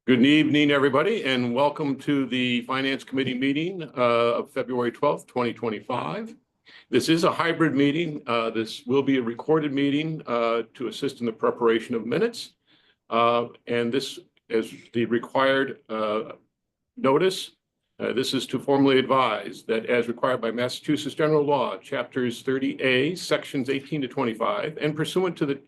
Good evening, everybody, and welcome to the Finance Committee meeting of February 12th, 2025. This is a hybrid meeting. This will be a recorded meeting to assist in the preparation of minutes. And this is the required notice. This is to formally advise that as required by Massachusetts General Law, Chapters 30A, Sections 18 to 25, and pursuant to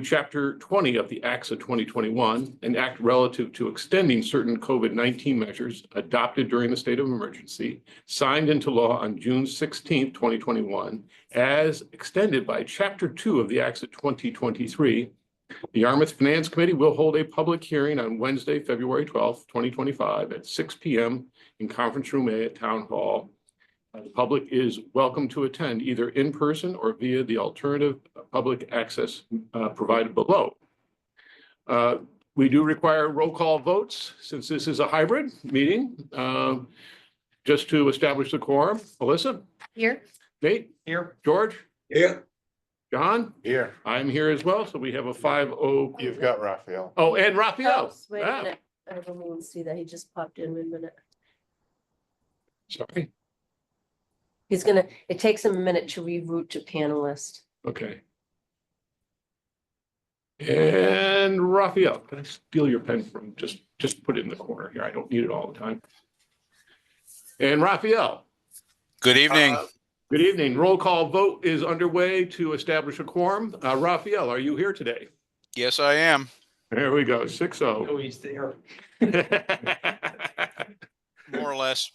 Chapter 20 of the Acts of 2021, an act relative to extending certain COVID-19 measures adopted during the state of emergency, signed into law on June 16, 2021, as extended by Chapter 2 of the Acts of 2023, the Yarmouth Finance Committee will hold a public hearing on Wednesday, February 12th, 2025 at 6 p.m. in Conference Room A at Town Hall. The public is welcome to attend either in person or via the alternative public access provided below. We do require roll call votes since this is a hybrid meeting. Just to establish the quorum, Alyssa? Here. Nate? Here. George? Here. John? Here. I'm here as well, so we have a 5-0. You've got Raphael. Oh, and Raphael. Wait a minute. I don't even see that. He just popped in a minute. Sorry. It takes him a minute to reroute to panelist. Okay. And Raphael, can I steal your pen from just put it in the corner here? I don't need it all the time. And Raphael. Good evening. Good evening. Roll call vote is underway to establish a quorum. Raphael, are you here today? Yes, I am. There we go, 6-0. Oh, he's there. More or less.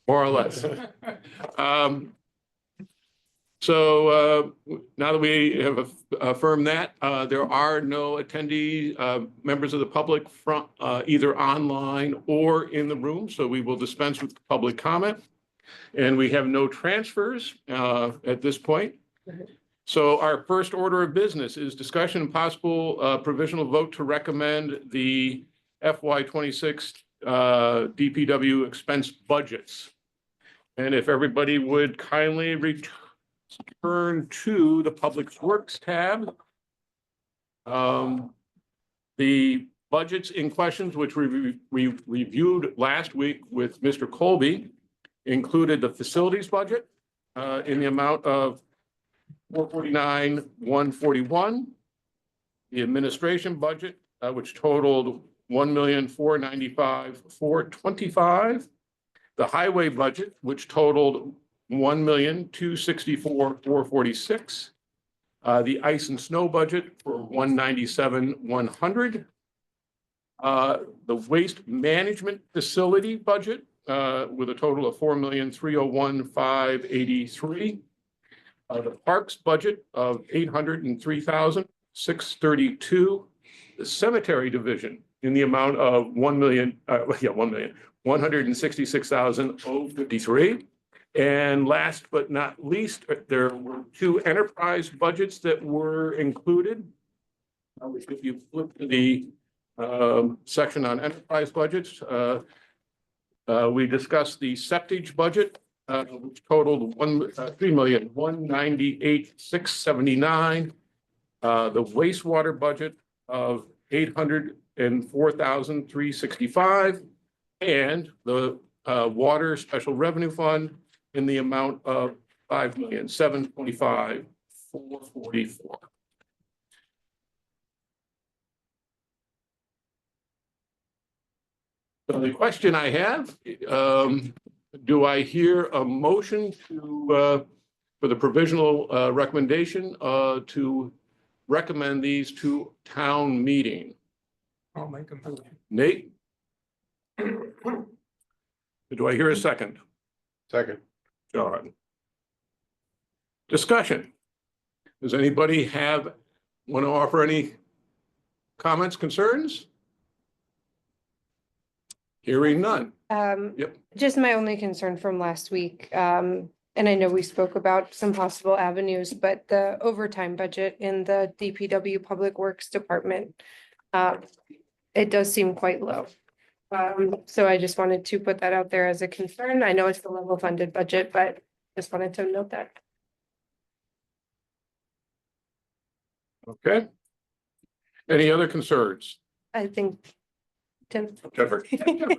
More or less. So now that we have affirmed that, there are no attendee members of the public from either online or in the room. So we will dispense with public comment. And we have no transfers at this point. So our first order of business is discussion and possible provisional vote to recommend the FY26 DPW expense budgets. And if everybody would kindly return to the Public Works tab. The budgets in questions, which we reviewed last week with Mr. Colby, included the facilities budget in the amount of $449,141. The administration budget, which totaled $1,495,425. The highway budget, which totaled $1,264,446. The ice and snow budget for $197,100. The waste management facility budget with a total of $4,301,583. The parks budget of $803,632. The cemetery division in the amount of $1,166,053. And last but not least, there were two enterprise budgets that were included. If you flip to the section on enterprise budgets, we discussed the septage budget, which totaled $3,198,679. The wastewater budget of $804,365, and the water special revenue fund in the amount of $5,725,444. So the question I have, do I hear a motion to for the provisional recommendation to recommend these to town meeting? I'll make a motion. Nate? Do I hear a second? Second. John? Discussion. Does anybody want to offer any comments, concerns? Hearing none. Yep. Just my only concern from last week, and I know we spoke about some possible avenues, but the overtime budget in the DPW Public Works Department, it does seem quite low. So I just wanted to put that out there as a concern. I know it's the level funded budget, but just wanted to note that. Okay. Any other concerns? I think Tim? Jennifer.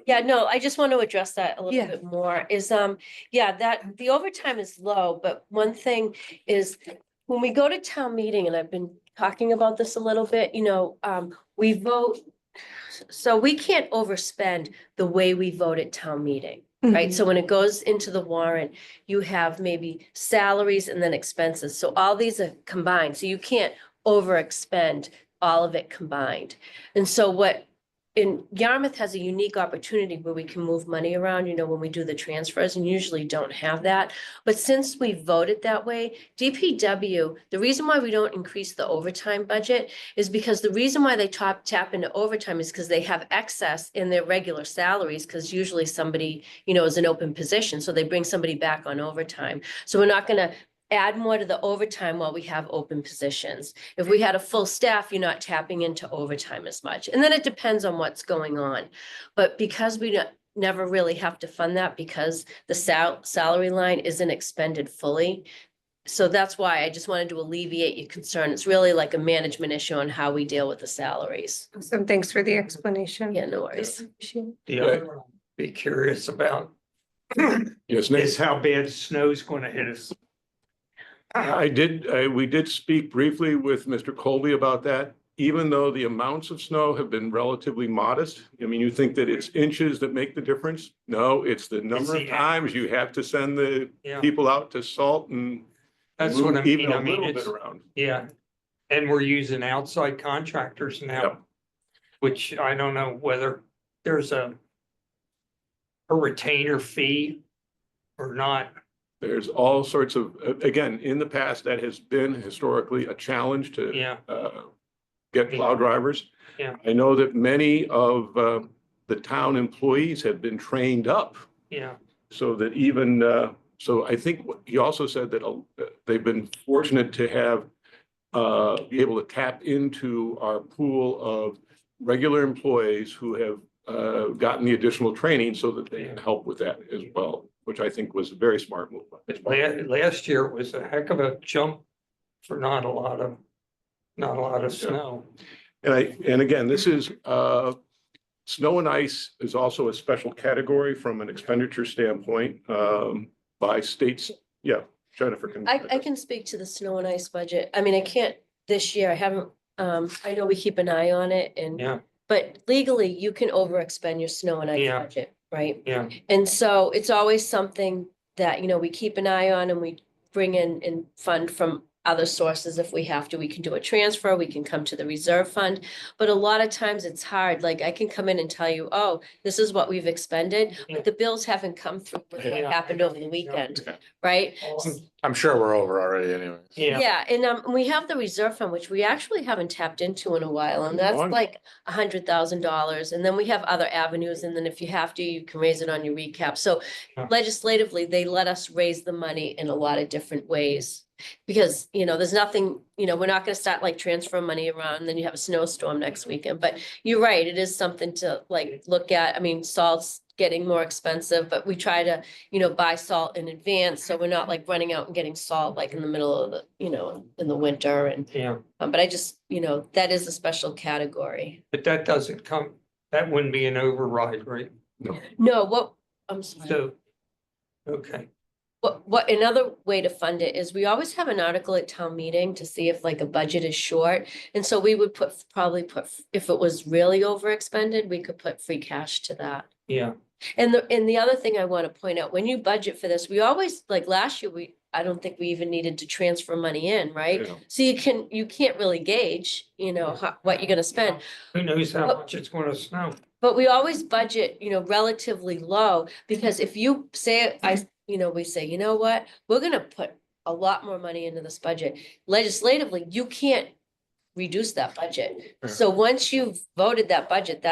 Yeah, no, I just want to address that a little Yeah. bit more is, yeah, that the overtime is low, but one thing is when we go to town meeting, and I've been talking about this a little bit, we vote. So we can't overspend the way we vote at town meeting, right? So when it goes into the warrant, you have maybe salaries and then expenses. So all these are combined, so you can't overexpend all of it combined. And so in Yarmouth has a unique opportunity where we can move money around, when we do the transfers, and usually don't have that. But since we voted that way, DPW, the reason why we don't increase the overtime budget is because the reason why they tap into overtime is because they have excess in their regular salaries, because usually somebody, is an open position, so they bring somebody back on overtime. So we're not gonna add more to the overtime while we have open positions. If we had a full staff, you're not tapping into overtime as much. And then it depends on what's going on. But because we never really have to fund that because the salary line isn't expended fully. So that's why I just wanted to alleviate your concern. It's really like a management issue on how we deal with the salaries. So thanks for the explanation. Yeah, no worries. The other one I'll be curious about Yes, Nick. is how bad snow's gonna hit us. We did speak briefly with Mr. Colby about that. Even though the amounts of snow have been relatively modest, I mean, you think that it's inches that make the difference? No, it's the number of the times you have to send the Yeah, people out to salt and that's what I move mean. even I a mean, little bit it's, around. yeah. And we're using outside contractors Yep. now, which I don't know whether there's a retainer fee or not. There's all sorts of, again, in the past, that has been historically a challenge to Yeah, get plow drivers. Yeah. I know that many of the town employees have been trained up yeah, so that even, so I think he also said that they've been fortunate to have be able to tap into our pool of regular employees who have gotten the additional training so that they can help with that as well, which I think was a very smart move. last year was a heck of a jump for not a lot of snow. And again, this is, snow and ice is also a special category from an expenditure standpoint, by states. Yeah, Jennifer can. I can speak to the snow and ice budget. I mean, I can't this year. I haven't, I know we keep an eye on it and, Yeah, but legally you can overexpend your snow and ice Yeah. budget, right? yeah, And so it's always something that, we keep an eye on and we bring in and fund from other sources if we have to. We can do a transfer, we can come to the reserve fund. But a lot of times it's hard, like I can come in and tell you, oh, this is what we've expended, Yeah. but the bills haven't come through with what Yeah. happened over the weekend, right? I'm sure we're over already anyways. yeah, Yeah, and we have the reserve fund, which we actually haven't tapped into in a while, and that's Long. like $100,000. And then we have other avenues, and then if you have to, you can raise it on your recap. So Yeah. legislatively, they let us raise the money in a lot of different ways. Because, there's nothing, we're not gonna start like transferring money around, and then you have a snowstorm next weekend, but you're right, it is something to like look at. I mean, salt's getting more expensive, but we try to, buy salt in advance, so we're not like running out and getting salt like in the middle of the, in the winter and, yeah, but I just, that is a special category. but that doesn't come, that wouldn't be an override, right? No, I'm sorry. So, okay, What another way to fund it is we always have an article at town meeting to see if like a budget is short. And so we would probably put, if it was really overexpended, we could put free cash to that. yeah, And the other thing I want to point out, when you budget for this, we always, like last year, I don't think we even needed to transfer money in, right? Yeah. So you can't really gauge, what you're gonna spend. who knows how Well- much it's gonna snow? But we always budget, relatively low, because if you say, we say, you know what, we're gonna put a lot more money into this budget. Legislatively, you can't reduce that budget. Yeah. So once you've voted that budget,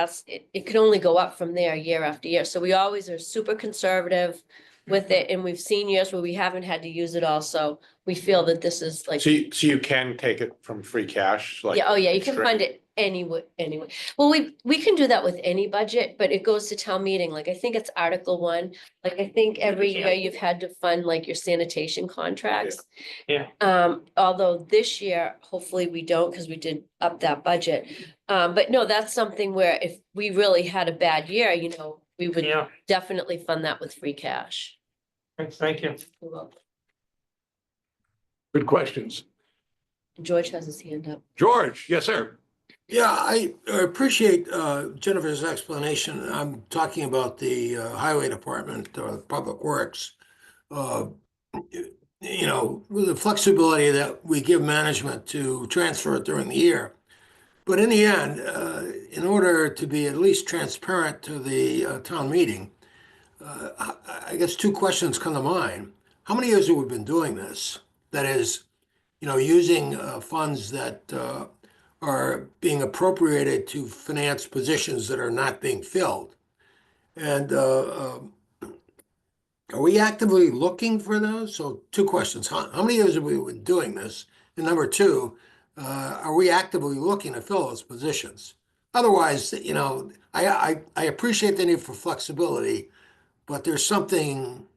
it can only go up from there year after year. So we always are super conservative. with it, and we've seen years where we haven't had to use it all, so we feel that this is like. So you can take it from free cash, like. Yeah, oh yeah, you can straight- fund it anyway. Well, we can do that with any budget, but it goes to town meeting. Like, I think it's Article 1. Like, I think every year you've had to fund like your sanitation contracts. Yeah. Although this year, hopefully we don't, because we did up that budget. But no, that's something where if we really had a bad year, we would Yeah, definitely fund that with free cash. thank you. You're welcome. Good questions. George has his hand up. George, yes, sir. Yeah, I appreciate Jennifer's explanation. I'm talking about the Highway Department or Public Works. With the flexibility that we give management to transfer it during the year. But in the end, in order to be at least transparent to the town meeting, I guess two questions come to mind. How many years have we been doing this? That is, using funds that are being appropriated to finance positions that are not being filled. And are we actively looking for those? So two questions. How many years have we been doing this? And number two, are we actively looking to fill those positions? Otherwise, I appreciate the need for flexibility, but there's something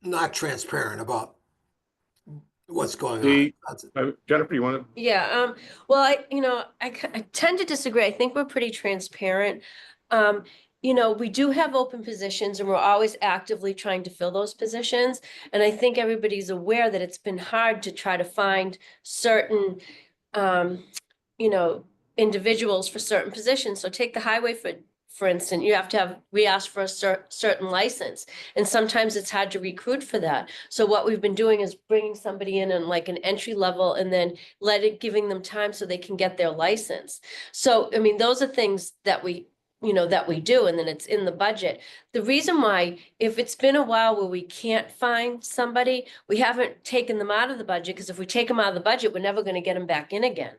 not transparent about what's going The- on. That's- Jennifer, you want to? Yeah, well, I tend to disagree. I think we're pretty transparent. We do have open positions and we're always actively trying to fill those positions. And I think everybody's aware that it's been hard to try to find certain, individuals for certain positions. So take the highway for instance, we ask for a certain license, and sometimes it's hard to recruit for that. So what we've been doing is bringing somebody in like an entry level and then giving them time so they can get their license. So, I mean, those are things that we do, and then it's in the budget. The reason why, if it's been a while where we can't find somebody, we haven't taken them out of the budget, because if we take them out of the budget, we're never gonna get them back in again.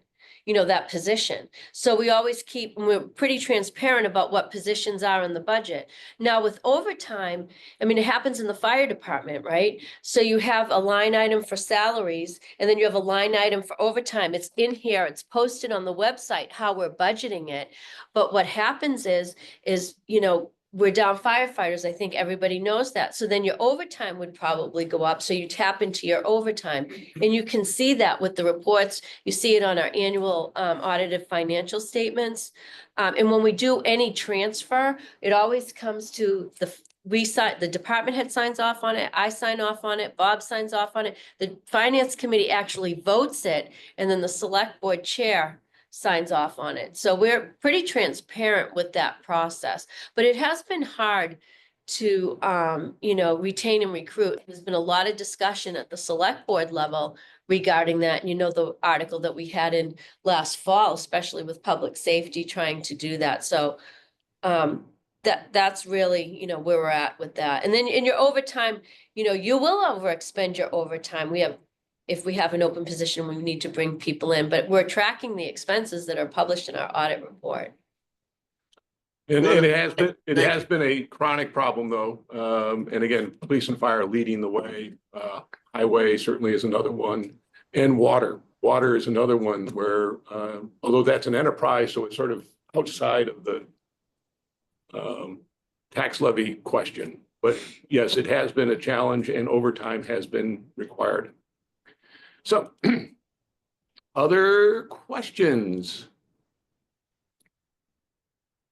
That position. So we always we're pretty transparent about what positions are in the budget. Now with overtime, I mean, it happens in the fire department, right? So you have a line item for salaries, and then you have a line item for overtime. It's in here, it's posted on the website, how we're budgeting it. But what happens is, we're down firefighters. I think everybody knows that. So then your overtime would probably go up. So you tap into your overtime, and you can see that with the reports. You see it on our annual audited financial statements. And when we do any transfer, it always comes to the department head signs off on it. I sign off on it. Bob signs off on it. The finance committee actually votes it. And then the select board chair signs off on it. So we're pretty transparent with that process, but it has been hard to, retain and recruit. There's been a lot of discussion at the select board level regarding that. The article that we had in last fall, especially with public safety, trying to do that. So, that's really, where we're at with that. And then in your overtime, you will overexpend your overtime. If we have an open position, we need to bring people in, but we're tracking the expenses that are published in our audit report. And it has been a chronic problem though. And again, police and fire leading the way. Highway certainly is another one, and water. Water is another one where, although that's an enterprise, so it's sort of outside of the tax levy question. But yes, it has been a challenge, and overtime has been required. So, other questions?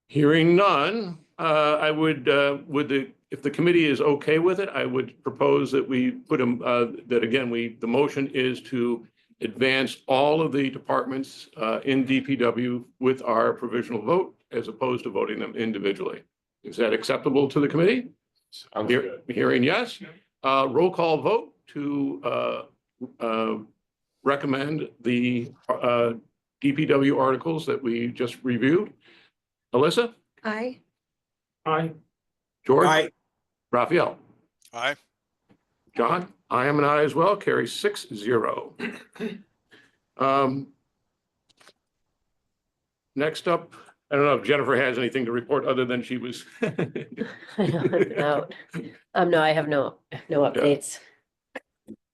Hearing none, I would, if the committee is okay with it, I would propose that we put them, that again, the motion is to advance all of the departments in DPW with our provisional vote, as opposed to voting them individually. Is that acceptable to the committee? Sounds good. Hearing yes. Roll call vote to recommend the DPW articles that we just reviewed. Alyssa? Aye. George? Raphael? Aye. John? I am an aye as well, carry 6-0. Next up, I don't know if Jennifer has anything to report other than she was. No, no, I have no updates.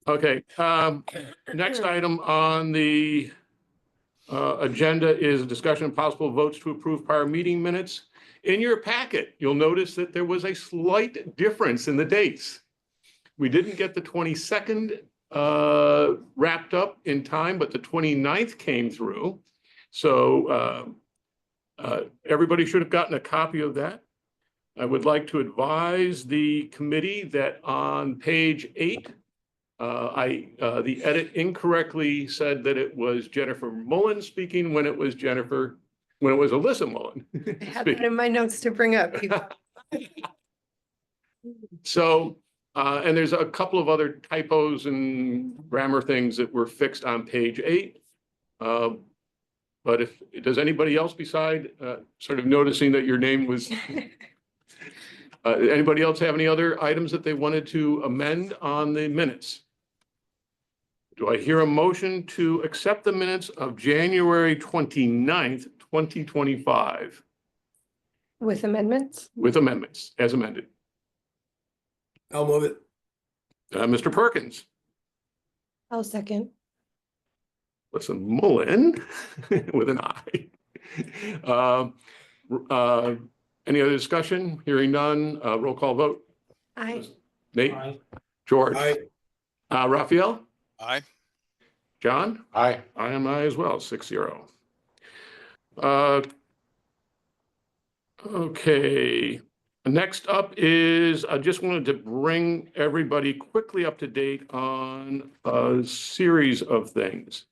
Okay, next item on the agenda is a discussion of possible votes to approve prior meeting minutes. In your packet, you'll notice that there was a slight difference in the dates. We didn't get the 22nd wrapped up in time, but the 29th came through. So everybody should have gotten a copy of that. I would like to advise the committee that on page 8, the edit incorrectly said that it was Jennifer Mullen speaking when it was Alyssa Mullen. I had that in my notes to bring up. So, and there's a couple of other typos and grammar things that were fixed on page 8. But does anybody else beside sort of noticing that your name was, anybody else have any other items that they wanted to amend on the minutes? Do I hear a motion to accept the minutes of January 29th, 2025 With amendments? with amendments as amended? I'll move it. Mr. Perkins, I'll second. listen, Mullen with an I. Any other discussion? Hearing none, roll call vote. I, Nate, Aye. George, Aye. Raphael, Aye. John? Aye. I am I as well, 6-0. Okay, next up is, I just wanted to bring everybody quickly up to date on a series of things.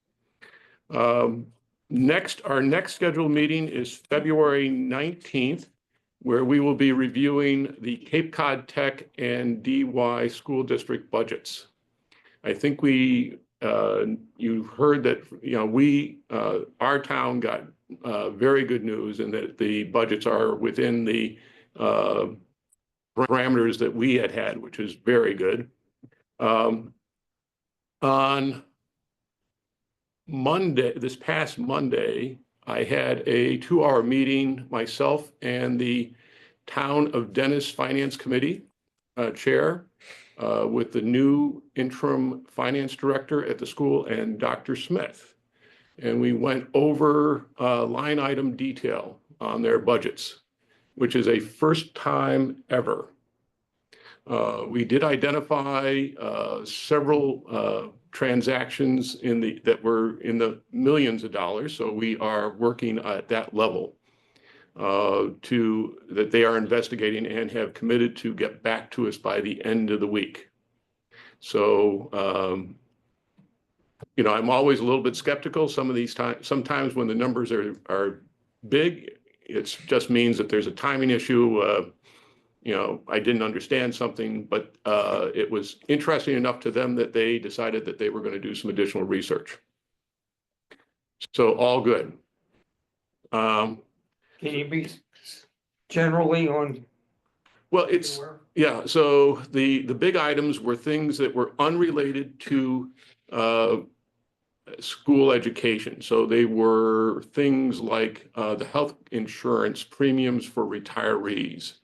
Our next scheduled meeting is February 19th, where we will be reviewing the Cape Cod Tech and DY school district budgets. I think you heard that, our town got very good news and that the budgets are within the parameters that we had, which is very good. On Monday, this past Monday, I had a 2-hour meeting, myself and the Town of Dennis Finance Committee chair, with the new interim finance director at the school and Dr. Smith. And we went over line item detail on their budgets, which is a first time ever. We did identify several transactions that were in the millions of dollars. So we are working at that level that they are investigating and have committed to get back to us by the end of the week. So, I'm always a little bit skeptical. Sometimes when the numbers are big, it just means that there's a timing issue. I didn't understand something, but it was interesting enough to them that they decided that they were going to do some additional research. So all good. Can you be generally on? Well, yeah, so the big items were things that were unrelated to school education. So they were things like the health insurance premiums for retirees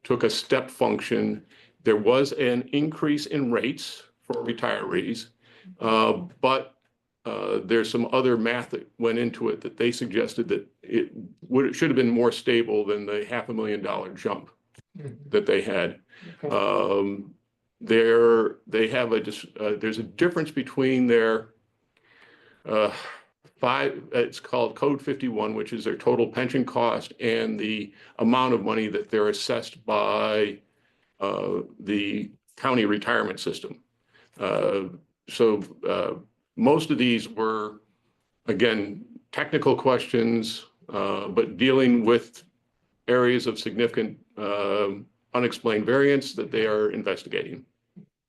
took a step function. There was an increase in rates for retirees, but there's some other math that went into it that they suggested that it should have been more stable than the $500,000 jump that they had. There's a difference between their it's called Code 51, which is their total pension cost, and the amount of money that they're assessed by the county retirement system. Most of these were, again, technical questions, but dealing with areas of significant unexplained variance that they are investigating.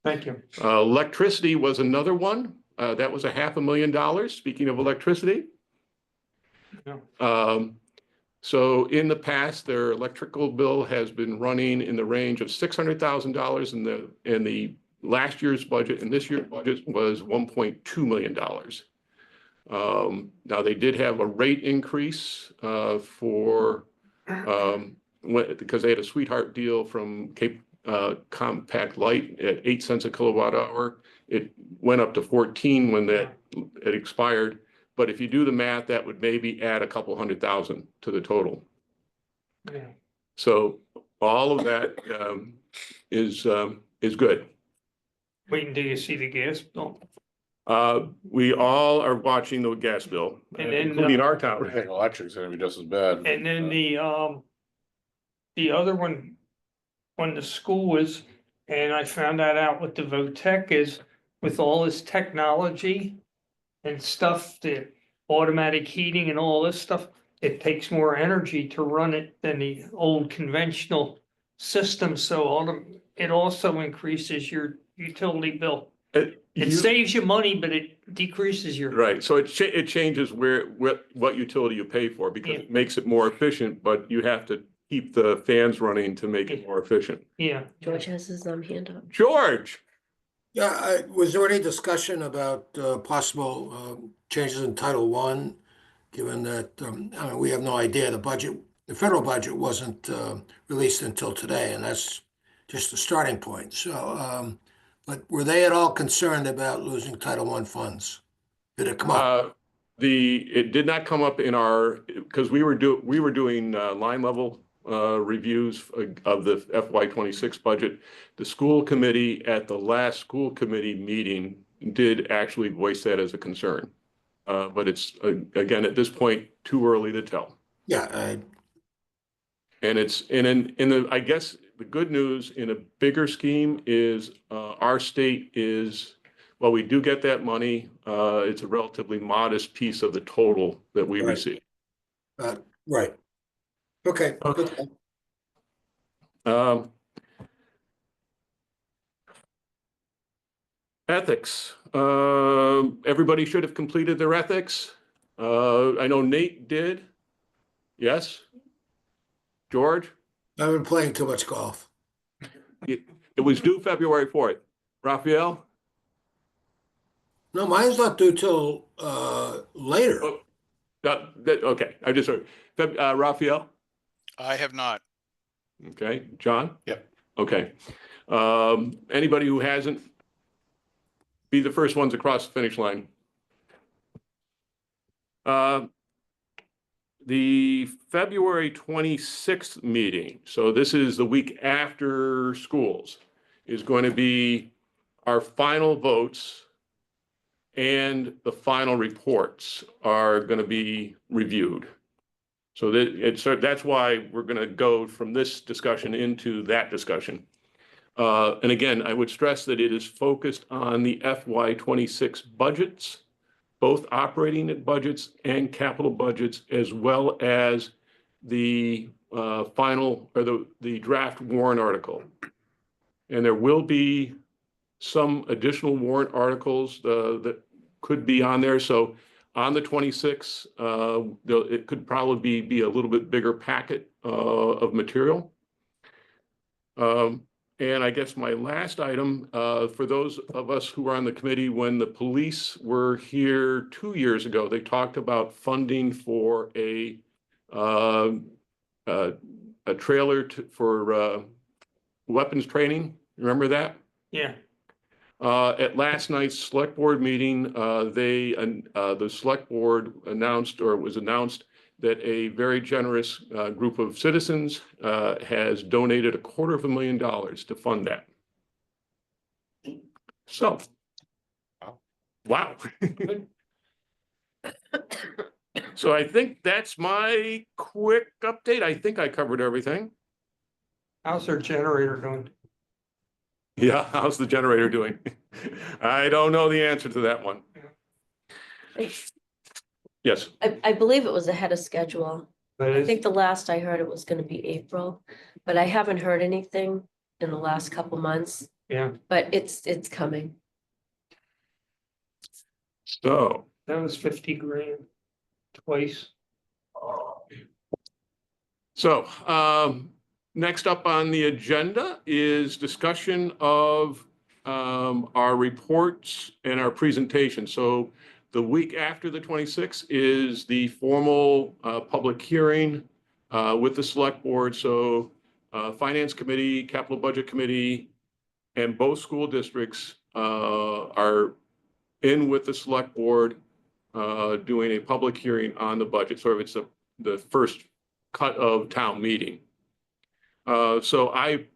Thank you. Electricity was another one. That was $500,000, speaking of electricity. Yeah. So in the past, their electrical bill has been running in the range of $600,000 in the last year's budget, and this year's budget was $1.2 million. Now, they did have a rate increase for, because they had a sweetheart deal from Cape Compact Light at 8 cents a kilowatt hour. It went up to 14 when that it expired. But if you do the math, that would maybe add a couple 100,000 to the total. Yeah. So all of that is good. Wait until you see the gas bill. We all are watching the gas bill, And then, including our I town. think electric's gonna be just as bad. And then the other one, when the school was, and I found that out with the VOTEC is with all this technology and stuff, the automatic heating and all this stuff, it takes more energy to run it than the old conventional system. So it also increases your utility bill. It saves you money, but it decreases your. Right, so it changes what utility you pay for because Yeah. it makes it more efficient, but you have to keep the fans running to make it more efficient. Yeah. George has his hand up. George, Yeah, was there any discussion about possible changes in Title I? Given that, I mean, we have no idea, the federal budget wasn't released until today, and that's just the starting point. So, but were they at all concerned about losing Title I funds? Did it come up? it did not come up in our, because we were doing line level reviews of the FY '26 budget. The school committee at the last school committee meeting did actually voice that as a concern. But it's, again, at this point, too early to tell. Yeah, And I guess the good news in a bigger scheme is our state is, well, we do get that money. It's a relatively modest piece of the total that we Right. receive. right. Okay, good. Ethics. Everybody should have completed their ethics. I know Nate did. Yes? George? I've been playing too much golf. It was due February 4th. Raphael? No, mine's not due till later. Oh, okay, I just heard. Raphael? I have not. Okay, John? Yep. Okay. Anybody who hasn't, be the first ones across the finish line. The February 26th meeting, so this is the week after schools, is going to be our final votes and the final reports are going to be reviewed. So that's why we're going to go from this discussion into that discussion. And again, I would stress that it is focused on the FY '26 budgets, both operating budgets and capital budgets, as well as the final or the draft warrant article. And there will be some additional warrant articles that could be on there. So on the 26th, it could probably be a little bit bigger packet of material. And I guess my last item, for those of us who were on the committee when the police were here 2 years ago, they talked about funding for a trailer for weapons training. Remember that? Yeah. At last night's select board meeting, the select board announced, or it was announced, that a very generous group of citizens has donated $250,000 to fund that. So, wow. So I think that's my quick update. I think I covered everything. How's their generator doing? Yeah, how's the generator doing? I don't know the answer to that one. Yes. I believe it was ahead of schedule. But I it's, think the last I heard it was gonna be April, but I haven't heard anything in the last couple months, yeah, but it's coming. So, that was 50 grand twice. next up on the agenda is discussion of our reports and our presentation. So The week after the 26th is the formal public hearing with the select board. So Finance Committee, Capital Budget Committee, and both school districts are in with the select board doing a public hearing on the budget. So it's the first cut of town meeting. So I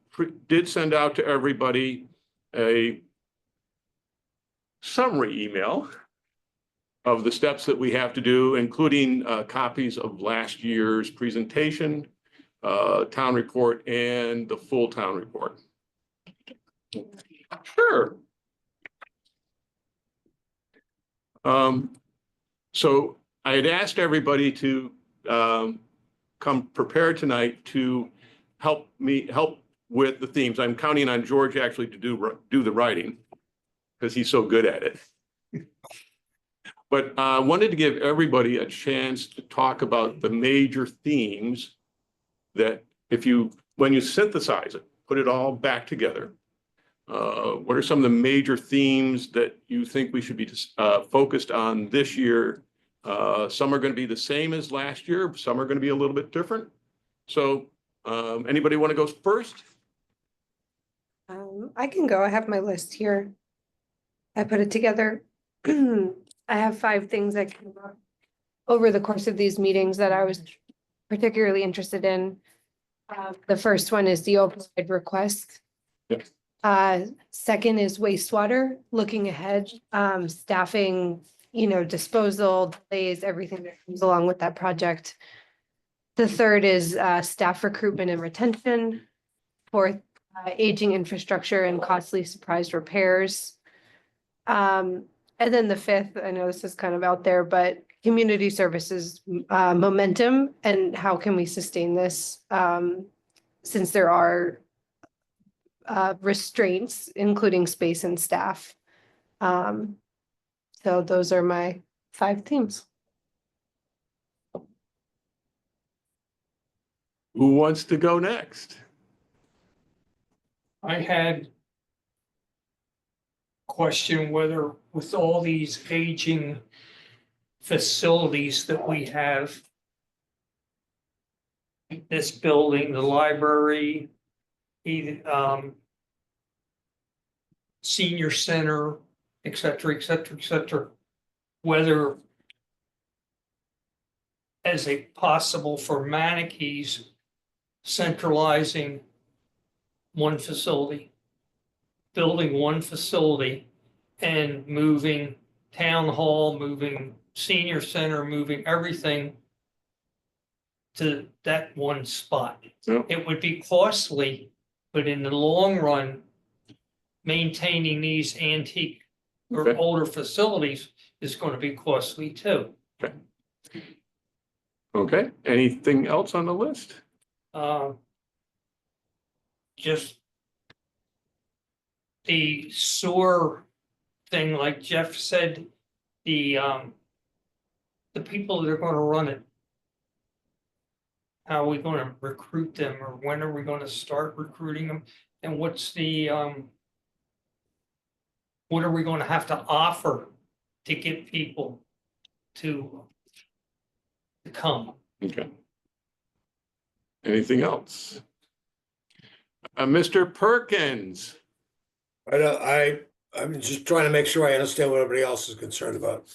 did send out to everybody a summary email of the steps that we have to do, including copies of last year's presentation, town report, and the full town report. Sure. So I had asked everybody to come prepared tonight to help with the themes. I'm counting on George actually to do the writing because he's so good at it. But I wanted to give everybody a chance to talk about the major themes that when you synthesize it, put it all back together. What are some of the major themes that you think we should be focused on this year? Some are going to be the same as last year. Some are going to be a little bit different. So anybody want to go first? I can go. I have my list here. I put it together. I have 5 things that came up over the course of these meetings that I was particularly interested in. The first one is the opioid request. Yep. Second is wastewater, looking ahead, staffing, disposal, delays, everything that comes along with that project. The third is staff recruitment and retention. Fourth, aging infrastructure and costly surprise repairs. And then the fifth, I know this is kind of out there, but community services momentum and how can we sustain this since there are restraints, including space and staff. So those are my 5 themes. Who wants to go next? I had question whether with all these aging facilities that we have, this building, the library, senior center, et cetera, whether as a possible for Manikes centralizing one facility, building one facility and moving town hall, moving senior center, moving everything to that one spot. Yep. It would be costly, but in the long run, maintaining these antique or Okay. older facilities is going to be costly too. Okay, anything else on the list? Just the sewer thing, like Jeff said, the people that are gonna run it. How are we gonna recruit them, or when are we gonna start recruiting them? And what's the, what are we gonna have to offer to get people to come? Okay. Anything else? Mr. Perkins. I'm just trying to make sure I understand what everybody else is concerned about.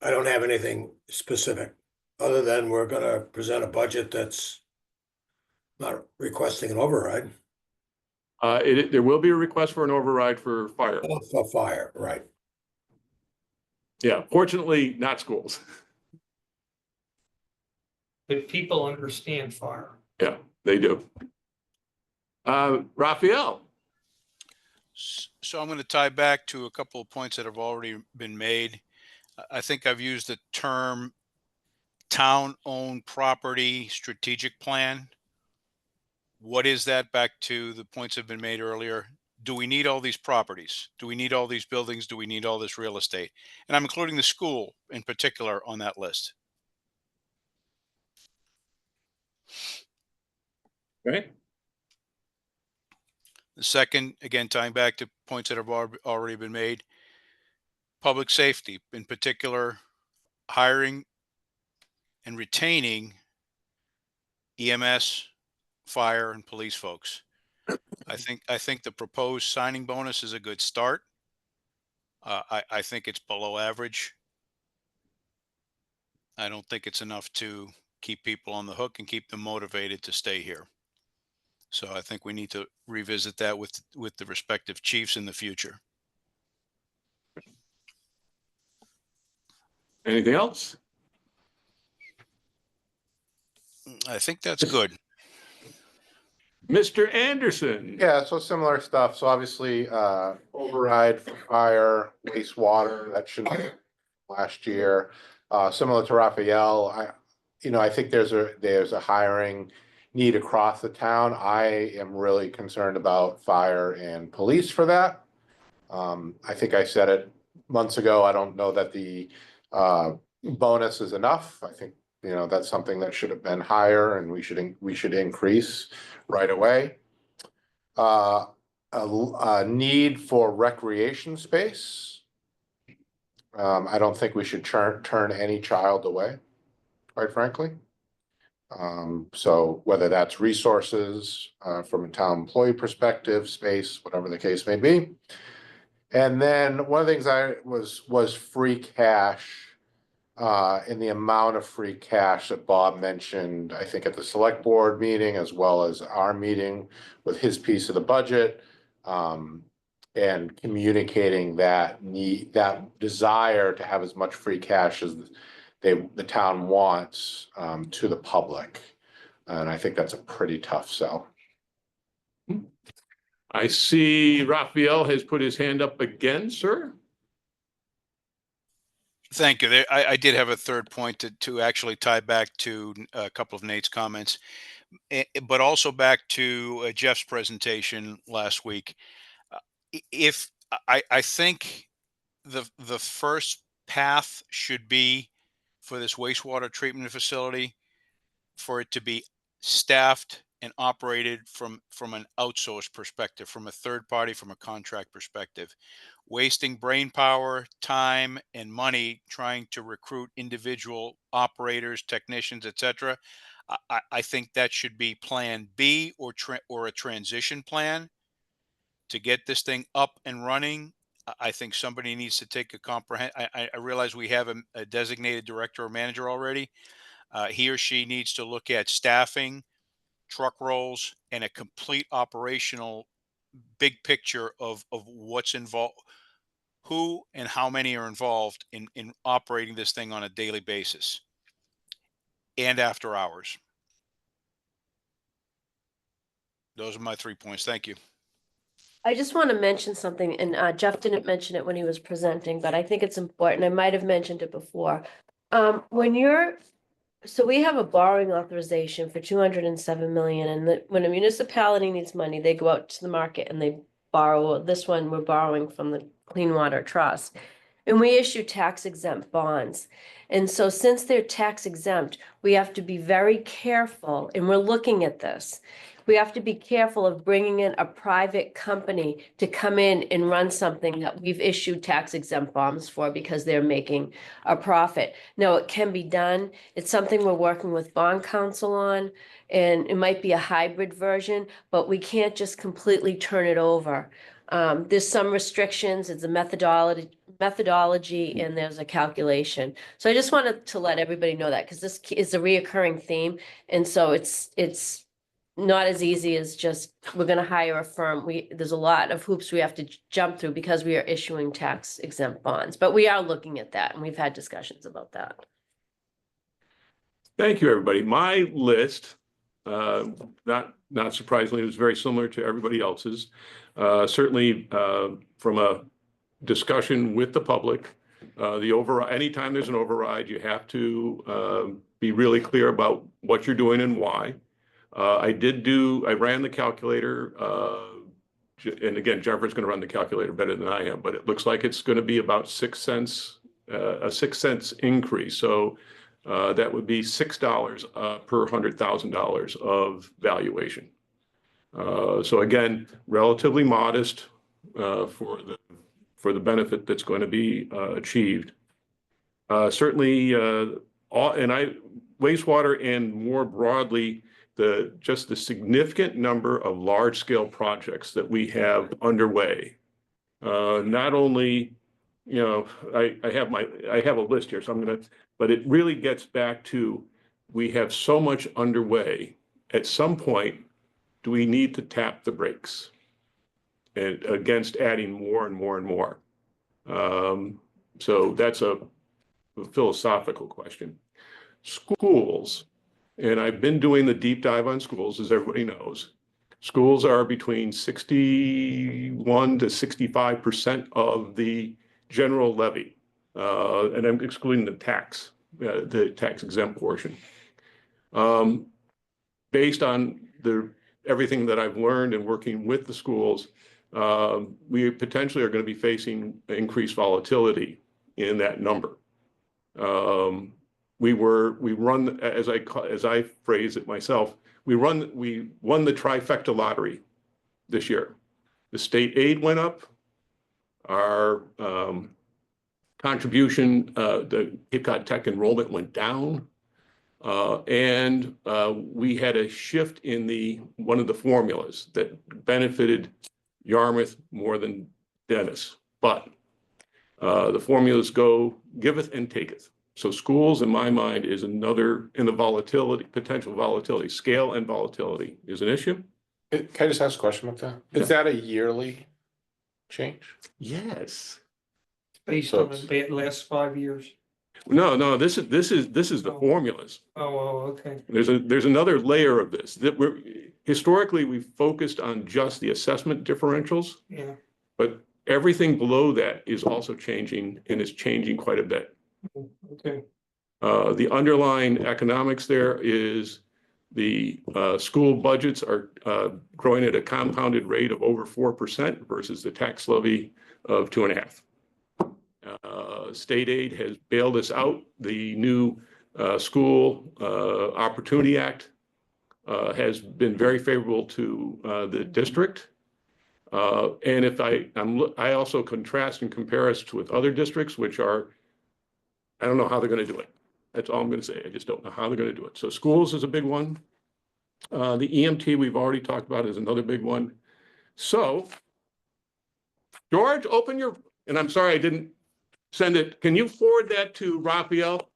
I don't have anything specific, other than we're gonna present a budget that's not requesting an override. There will be a request for an override for fire. For fire, right? Yeah, fortunately, not schools. But people understand fire. Yeah, they do. Raphael. So I'm going to tie back to a couple of points that have already been made. I think I've used the term town-owned property strategic plan. What is that? Back to the points that have been made earlier. Do we need all these properties? Do we need all these buildings? Do we need all this real estate? And I'm including the school in particular on that list. Right. The second, again, tying back to points that have already been made, public safety, in particular, hiring and retaining EMS, fire, and police folks. I think the proposed signing bonus is a good start. I think it's below average. I don't think it's enough to keep people on the hook and keep them motivated to stay here. So I think we need to revisit that with the respective chiefs in the future. Anything else? I think that's good. Mr. Anderson? Yeah, so similar stuff. So obviously, override for fire, wastewater, that should be last year. Similar to Raphael, I think there's a hiring need across the town. I am really concerned about fire and police for that. I think I said it months ago. I don't know that the bonus is enough. I think, that's something that should have been higher, and we should increase right away. A need for recreation space. I don't think we should turn any child away, quite frankly. So whether that's resources, from a town employee perspective, space, whatever the case may be. And then one of the things was free cash, in the amount of free cash that Bob mentioned, I think at the select board meeting, as well as our meeting with his piece of the budget, and communicating that need, that desire to have as much free cash as the town wants, to the public. And I think that's a pretty tough sell. I see Raphael has put his hand up again, sir. Thank you. I did have a third point to actually tie back to a couple of Nate's comments, but also back to Jeff's presentation last week. If I think the first path should be for this wastewater treatment facility, for it to be staffed and operated from an outsourced perspective, from a third party, from a contract perspective. Wasting brain power, time, and money trying to recruit individual operators, technicians, etc. I think that should be plan B or a transition plan to get this thing up and running. I think somebody needs to take a I realize we have a designated director or manager already. He or she needs to look at staffing, truck rolls, and a complete operational big picture of what's involved, who and how many are involved in operating this thing on a daily basis and after hours. Those are my 3 points. Thank you. I just want to mention something, and Jeff didn't mention it when he was presenting, but I think it's important. I might have mentioned it before. So we have a borrowing authorization for 207 million, and when a municipality needs money, they go out to the market and they borrow. This one, we're borrowing from the Clean Water Trust, and we issue tax exempt bonds. And so since they're tax exempt, we have to be very careful, and we're looking at this. We have to be careful of bringing in a private company to come in and run something that we've issued tax exempt bonds for because they're making a profit. Now, it can be done. It's something we're working with bond counsel on, and it might be a hybrid version, but we can't just completely turn it over. There's some restrictions. It's a methodology, and there's a calculation. So I just wanted to let everybody know that, because this is a reoccurring theme. And so it's not as easy as just, we're going to hire a firm. There's a lot of hoops we have to jump through because we are issuing tax exempt bonds, but we are looking at that, and we've had discussions about that. Thank you, everybody. My list, not surprisingly, was very similar to everybody else's. Certainly, from a discussion with the public, the override, anytime there's an override, you have to be really clear about what you're doing and why. I ran the calculator, and again, Jennifer's going to run the calculator better than I am, but it looks like it's going to be about 6 cents, a 6 cents increase. So that would be $6 per $100,000 of valuation. So again, relatively modest for for the benefit that's going to be achieved. Certainly, wastewater and more broadly, just the significant number of large-scale projects that we have underway. Not only, I have a list here, so but it really gets back to, we have so much underway. At some point, do we need to tap the brakes and against adding more and more and more? So that's a philosophical question. Schools, and I've been doing the deep dive on schools, as everybody knows. Schools are between 61 to 65% of the general levy, and I'm excluding the tax exempt portion. Based on everything that I've learned and working with the schools, we potentially are going to be facing increased volatility in that number. We run, as I phrase it myself, we won the trifecta lottery this year. The state aid went up, our contribution, the Cape Cod Tech enrollment went down, and we had a shift in one of the formulas that benefited Yarmouth more than Dennis, but the formulas go giveth and taketh. So schools, in my mind, is another in the volatility, potential volatility, scale and volatility is an issue. Can I just ask a question about that? Is that a yearly change? Yes. Based on the last 5 years. No, this is the formulas. Oh, okay. There's another layer of this that historically we've focused on just the assessment differentials, Yeah. but everything below that is also changing, and is changing quite a bit. Okay. The underlying economics there is the school budgets are growing at a compounded rate of over 4% versus the tax levy of 2.5%. State aid has bailed us out. The new School Opportunity Act has been very favorable to the district. And if I also contrast and compare us with other districts, which are, I don't know how they're going to do it. That's all I'm going to say. I just don't know how they're going to do it. So schools is a big one. The EMT we've already talked about is another big one. So, George, and I'm sorry I didn't send it. Can you forward that to Raphael?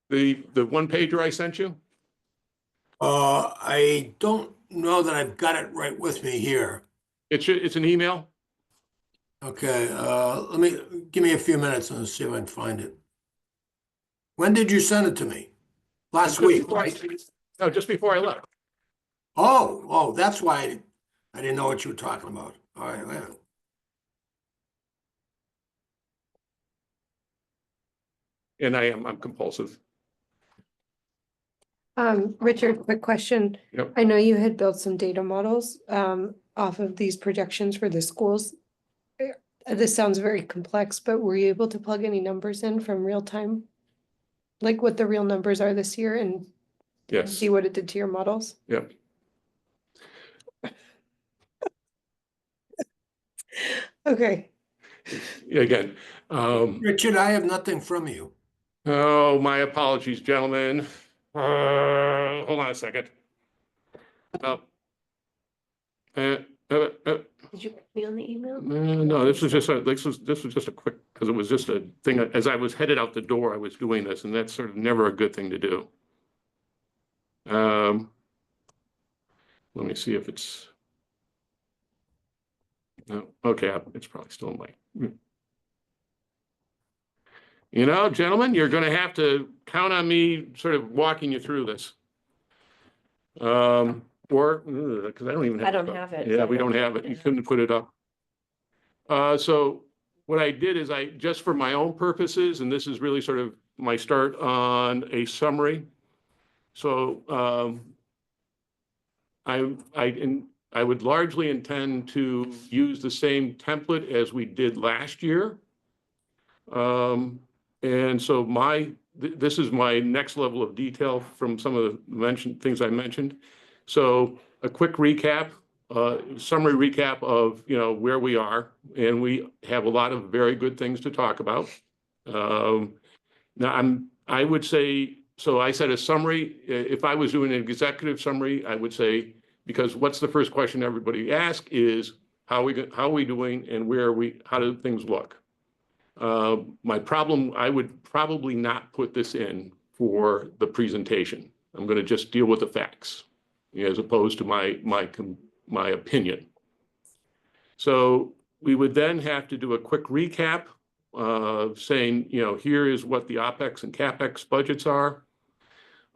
The one pager I sent you? I don't know that I've got it right with me here. It's an email. Okay, give me a few minutes and see if I can find it. When did you send it to me? Last week, right? No, just before I left. Oh, that's why I didn't know what you were talking about. All right, yeah. And I'm compulsive. Richard, quick question. Yep. I know you had built some data models off of these projections for the schools. This sounds very complex, but were you able to plug any numbers in from real time? Like what the real numbers are this year and Yes. see what it did to your models? Yep. Okay. Again, Richard, I have nothing from you. oh, my apologies, gentlemen. Hold on a second. Did you put me on the email? No, this was just a quick, because it was just a thing, as I was headed out the door, I was doing this, and that's sort of never a good thing to do. Let me see if it's, no, okay, it's probably still in my, gentlemen, you're gonna have to count on me sort of walking you through this. Or, because I don't even have. I don't have it. Yeah, we don't have it. You couldn't put it up. So what I did is just for my own purposes, and this is really sort of my start on a summary. So I would largely intend to use the same template as we did last year. And so this is my next level of detail from some of the things I mentioned. So a quick recap, summary recap of, where we are, and we have a lot of very good things to talk about. Now, I would say, so I said a summary, if I was doing an executive summary, I would say, because what's the first question everybody asks is, how are we doing and where are we, how do things look? My problem, I would probably not put this in for the presentation. I'm going to just deal with the facts as opposed to my opinion. So we would then have to do a quick recap of saying, here is what the OpEx and CapEx budgets are.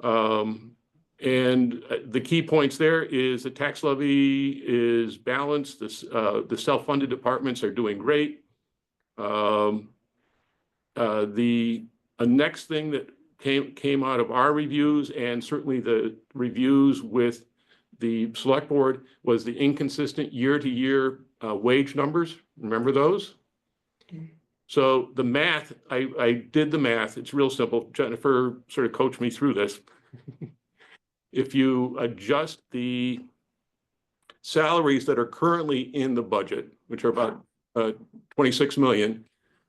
And the key points there is the tax levy is balanced. The self-funded departments are doing great. The next thing that came out of our reviews, and certainly the reviews with the select board, was the inconsistent year-to-year wage numbers. Remember those? So the math, I did the math. It's real simple. Jennifer sort of coached me through this. If you adjust the salaries that are currently in the budget, which are about 26 million,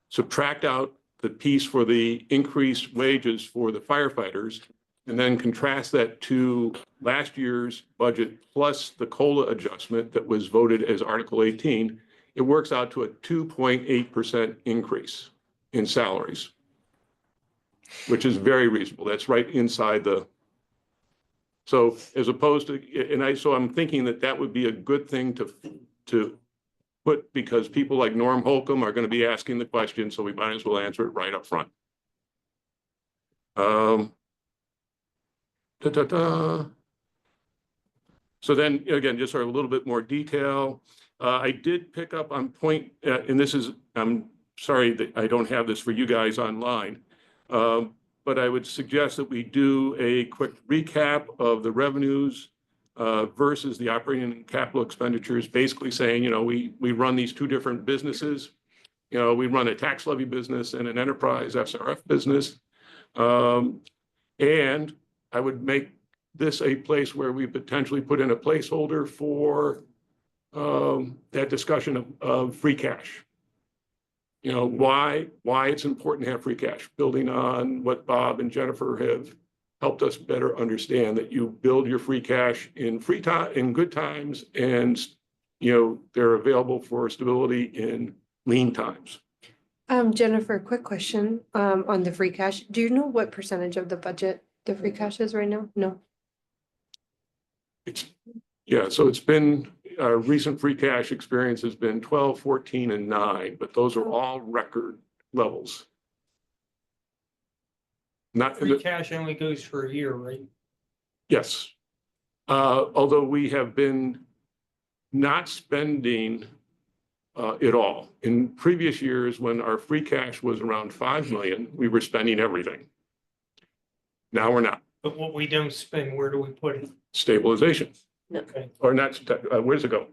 subtract out the piece for the increased wages for the firefighters, and then contrast that to last year's budget plus the COLA adjustment that was voted as Article 18, it works out to a 2.8% increase in salaries, which is very reasonable. That's right inside the. So as opposed to, so I'm thinking that would be a good thing to put, because people like Norm Holcomb are going to be asking the question, so we might as well answer it right up front. So then again, just sort of a little bit more detail. I did pick up on point, and this is, I'm sorry that I don't have this for you guys online, but I would suggest that we do a quick recap of the revenues versus the operating and capital expenditures, basically saying, we run these two different businesses. We run a tax levy business and an enterprise SRF business. And I would make this a place where we potentially put in a placeholder for that discussion of free cash. Why it's important to have free cash, building on what Bob and Jennifer have helped us better understand, that you build your free cash in free time, in good times, and they're available for stability in lean times. Jennifer, quick question on the free cash. Do you know what percentage of the budget the free cash is right now? No. So it's been, recent free cash experience has been 12, 14, and 9, but those are all record levels. Not Free cash only goes for a year, right? Yes. Although we have been not spending it all. In previous years, when our free cash was around 5 million, we were spending everything. Now we're not. But what we don't spend, where do we put it? Stabilization. Okay. Or not, where's it go?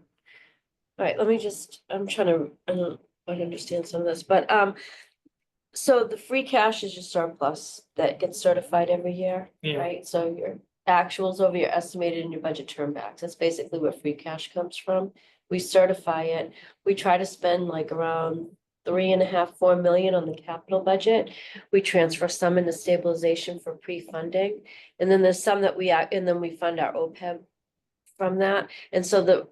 All right, let me just, I'm trying to, I don't quite understand some of this, but, so the free cash is your surplus that gets certified every year, Yeah. right? So your actuals over your estimated and your budget turnbacks, that's basically where free cash comes from. We certify it. We try to spend like around 3.5, 4 million on the capital budget. We transfer some into stabilization for pre-funding. And then there's some that and then we fund our OPEB from that. And so the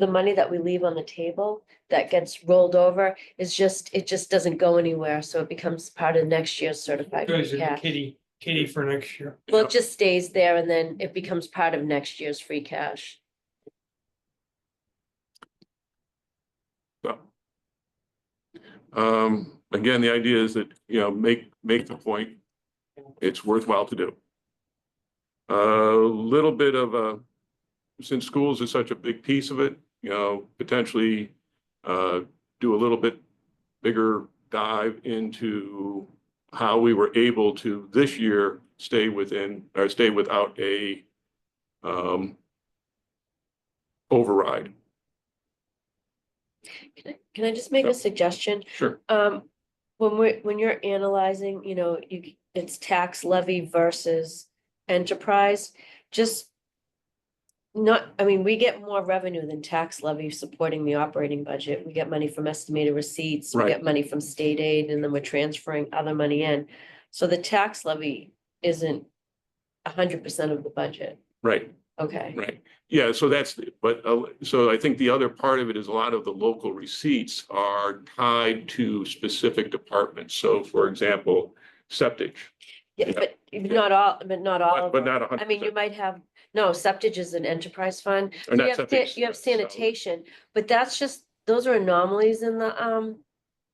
money that we leave on the table that gets rolled over is it just doesn't go anywhere. So it becomes part of next year's certified free Goes in the cash. kitty for next year. Well, it just stays there and then it becomes part of next year's free cash. So, again, the idea is that, make the point. It's worthwhile to do. A little bit of since schools is such a big piece of it, potentially do a little bit bigger dive into how we were able to this year stay without a override. Can I just make a suggestion? Sure. When you're analyzing, it's tax levy versus enterprise, just not, I mean, we get more revenue than tax levy supporting the operating budget. We get money from estimated receipts, we Right. get money from state aid, and then we're transferring other money in. So the tax levy isn't 100% of the budget. Right, Okay, right. Yeah, so so I think the other part of it is a lot of the local receipts are tied to specific departments. So for example, septic. yeah, Yeah. but not all, of But them. not 100%. I mean, you might have, no, septage is an enterprise fund. Or So not you have, septic, you have so- sanitation, but that's just, those are anomalies in the,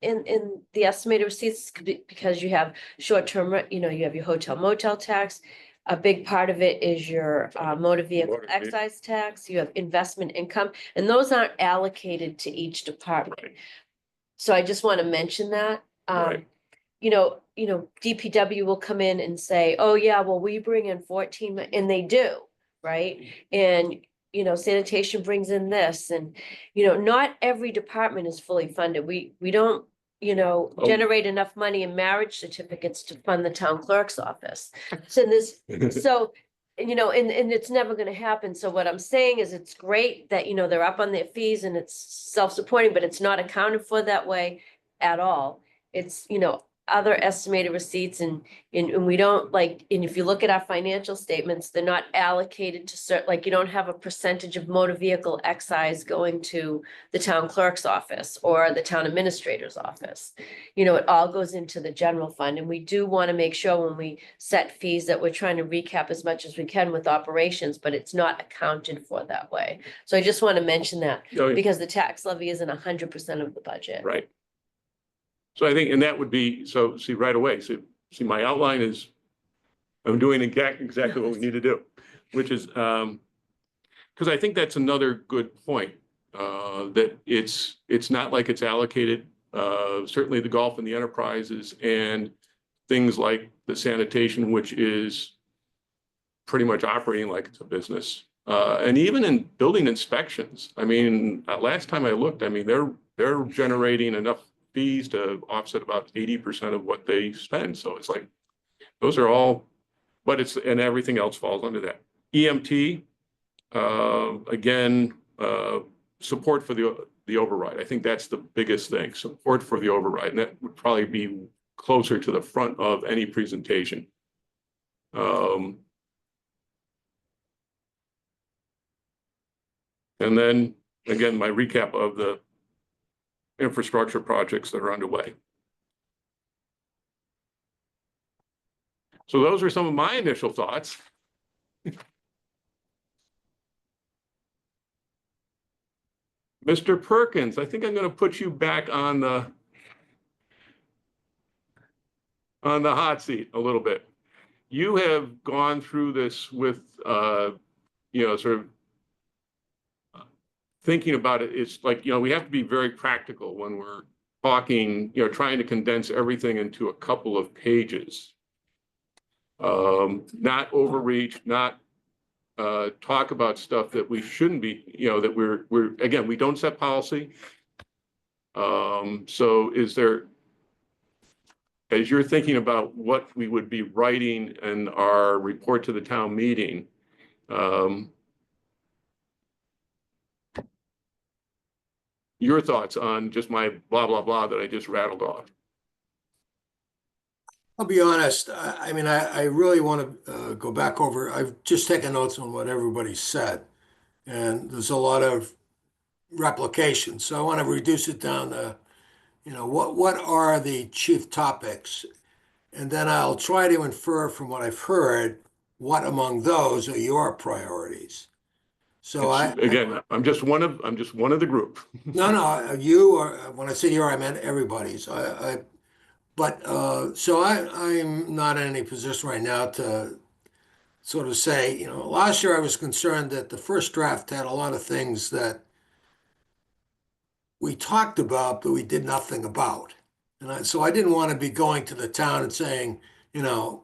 in the estimated receipts because you have short-term, you know, you have your hotel motel tax. A big part of it is your motor vehicle Motor vehicle. excise tax, you have investment income, and those aren't allocated to each department. Right. So I just want to mention that. Right. You know, DPW will come in and say, oh, yeah, well, we bring in 14, and they do, right? And, you know, sanitation brings in this, and, you know, not every department is fully funded. We don't, you know, Oh. generate enough money in marriage certificates to fund the town clerk's office. So this, so, you know, and it's never gonna happen. So what I'm saying is it's great that, you know, they're up on their fees and it's self-supporting, but it's not accounted for that way at all. It's, you know, other estimated receipts and we don't like, and if you look at our financial statements, they're not allocated to like, you don't have a percentage of motor vehicle excise going to the town clerk's office or the town administrator's office. You know, it all goes into the general fund, and we do want to make sure when we set fees that we're trying to recap as much as we can with operations, but it's not accounted for that way. So I just want to mention that Oh, yeah. because the tax levy isn't 100% of the budget. Right. So I think, and that would be, so see right away, see my outline is, I'm doing exactly what we need to do, which is, because I think that's another good point, that it's not like it's allocated, certainly the golf and the enterprises and things like the sanitation, which is pretty much operating like it's a business. And even in building inspections, I mean, last time I looked, I mean, they're generating enough fees to offset about 80% of what they spend. So it's like, those are all, but and everything else falls under that. EMT, again, support for the override. I think that's the biggest thing, support for the override. And that would probably be closer to the front of any presentation. And then again, my recap of the infrastructure projects that are underway. So those are some of my initial thoughts. Mr. Perkins, I think I'm going to put you back on the hot seat a little bit. You have gone through this with, you know, sort of thinking about it. It's like, you know, we have to be very practical when we're talking, you know, trying to condense everything into a couple of pages. Not overreach, not talk about stuff that we shouldn't be, you know, that we're again, we don't set policy. So is there, as you're thinking about what we would be writing in our report to the town meeting, your thoughts on just my blah, blah, blah that I just rattled off? I'll be honest, I mean, I really want to go back over, I've just taken notes on what everybody said. And there's a lot of replication, so I want to reduce it down to, you know, what are the chief topics? And then I'll try to infer from what I've heard, what among those are your priorities? So Again, I'm just one of the group. No, you are, when I say you, I meant everybody's. So I'm not in any position right now to sort of say, you know, last year I was concerned that the first draft had a lot of things that we talked about, but we did nothing about. And so I didn't want to be going to the town and saying, you know,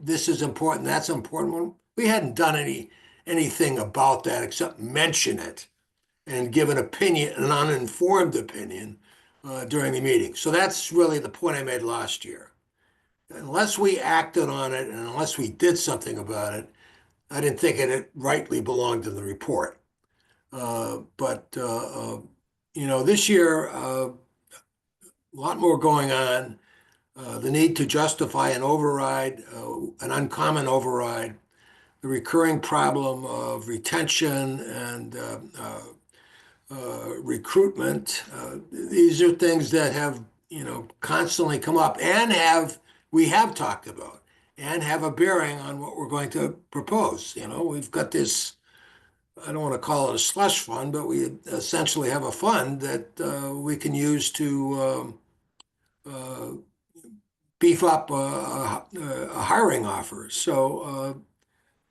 this is important, that's important. Well, we hadn't done anything about that except mention it and give an opinion, an uninformed opinion during the meeting. So that's really the point I made last year. Unless we acted on it and unless we did something about it, I didn't think it rightly belonged in the report. This year, a lot more going on. The need to justify an override, an uncommon override, the recurring problem of retention and recruitment. These are things that have, constantly come up and we have talked about and have a bearing on what we're going to propose. We've got this, I don't want to call it a slush fund, but we essentially have a fund that we can use to beef up a hiring offer. So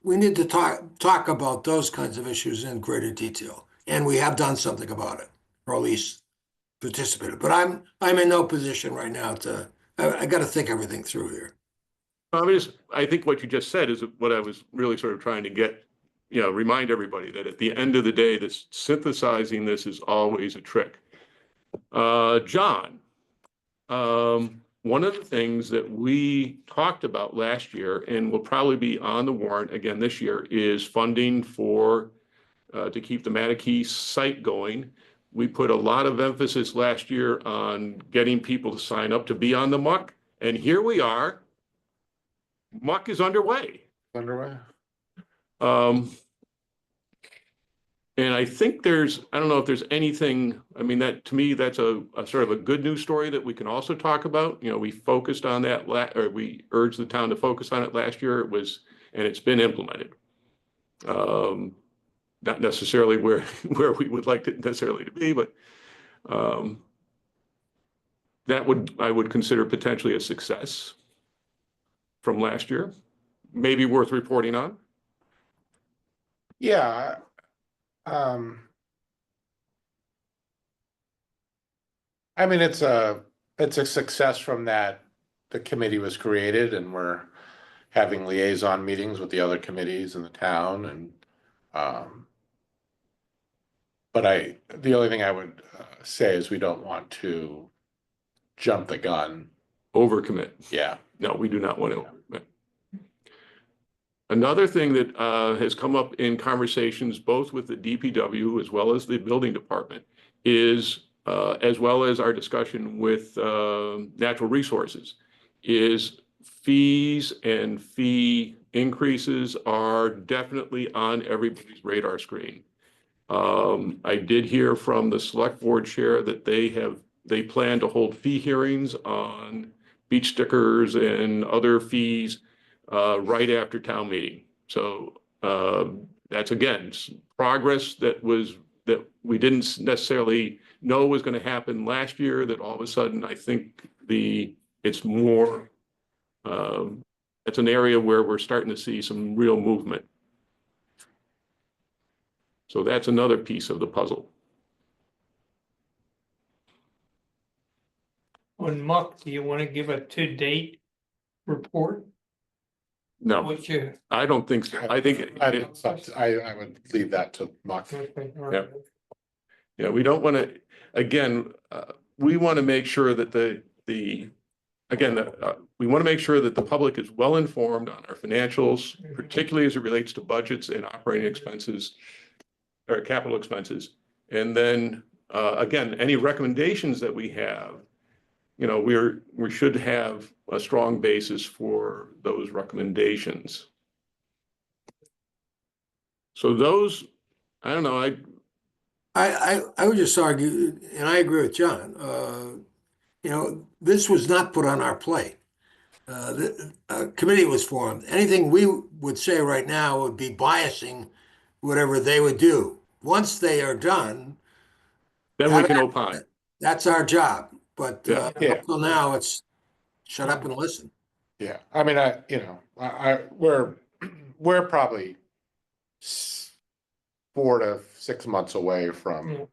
we need to talk about those kinds of issues in greater detail, and we have done something about it, or at least participated. But I'm in no position right now to. I got to think everything through here. I think what you just said is what I was really sort of trying to get, remind everybody that at the end of the day, this synthesizing this is always a trick. John, one of the things that we talked about last year and will probably be on the warrant again this year is funding for to keep the Mattakey site going. We put a lot of emphasis last year on getting people to sign up to be on the MUC, and here we are. MUC is underway. And I think I don't know if there's anything, I mean, that to me, that's a sort of a good news story that we can also talk about. We focused on that, or we urged the town to focus on it last year. And it's been implemented. Not necessarily where we would like it necessarily to be, but I would consider potentially a success from last year, maybe worth reporting on. Yeah. I mean, it's a success from that the committee was created and we're having liaison meetings with the other committees in the town and but the only thing I would say is we don't want to jump the gun. Overcommit. Yeah. No, we do not want to overcommit. Another thing that has come up in conversations both with the DPW as well as the building department is, as well as our discussion with natural resources, is fees and fee increases are definitely on everybody's radar screen. I did hear from the select board chair that they plan to hold fee hearings on beach stickers and other fees right after town meeting. So that's again progress that we didn't necessarily know was going to happen last year, that all of a sudden I think it's more it's an area where we're starting to see some real movement. So that's another piece of the puzzle. On MUC, do you want to give a to-date report? No, What you? I don't think so. I think I would leave that to Mark. Okay, all right. we don't want to, again, we want to make sure that we want to make sure that the public is well informed on our financials, particularly as it relates to budgets and operating expenses or capital expenses. And then, again, any recommendations that we have, we should have a strong basis for those recommendations. So those, I don't know, I would just argue, and I agree with John, this was not put on our plate. The committee was formed. Anything we would say right now would be biasing whatever they would do. Once they are done, then we can opine. that's our job. But Yeah. up till now, it's shut up and listen. Yeah, I mean, we're probably 4 to 6 months away from Yeah.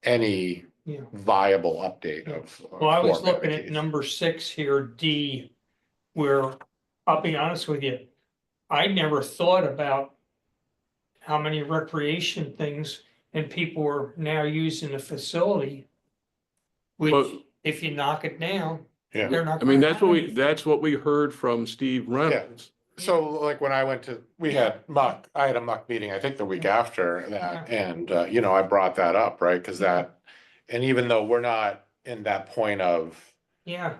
any Yeah. viable update of. Well, I was core looking at amenities. number 6 here, D, where I'll be honest with you, I never thought about how many recreation things and people are now using the facility. Which, Well- if you knock it down, Yeah. they're not. I mean, gonna have anything. that's what we heard from Steve Reynolds. so like when I went to, we had I had a muck meeting, I think the week after that, and, you know, I brought that up, right? Cause that, and even though we're not in that point of Yeah,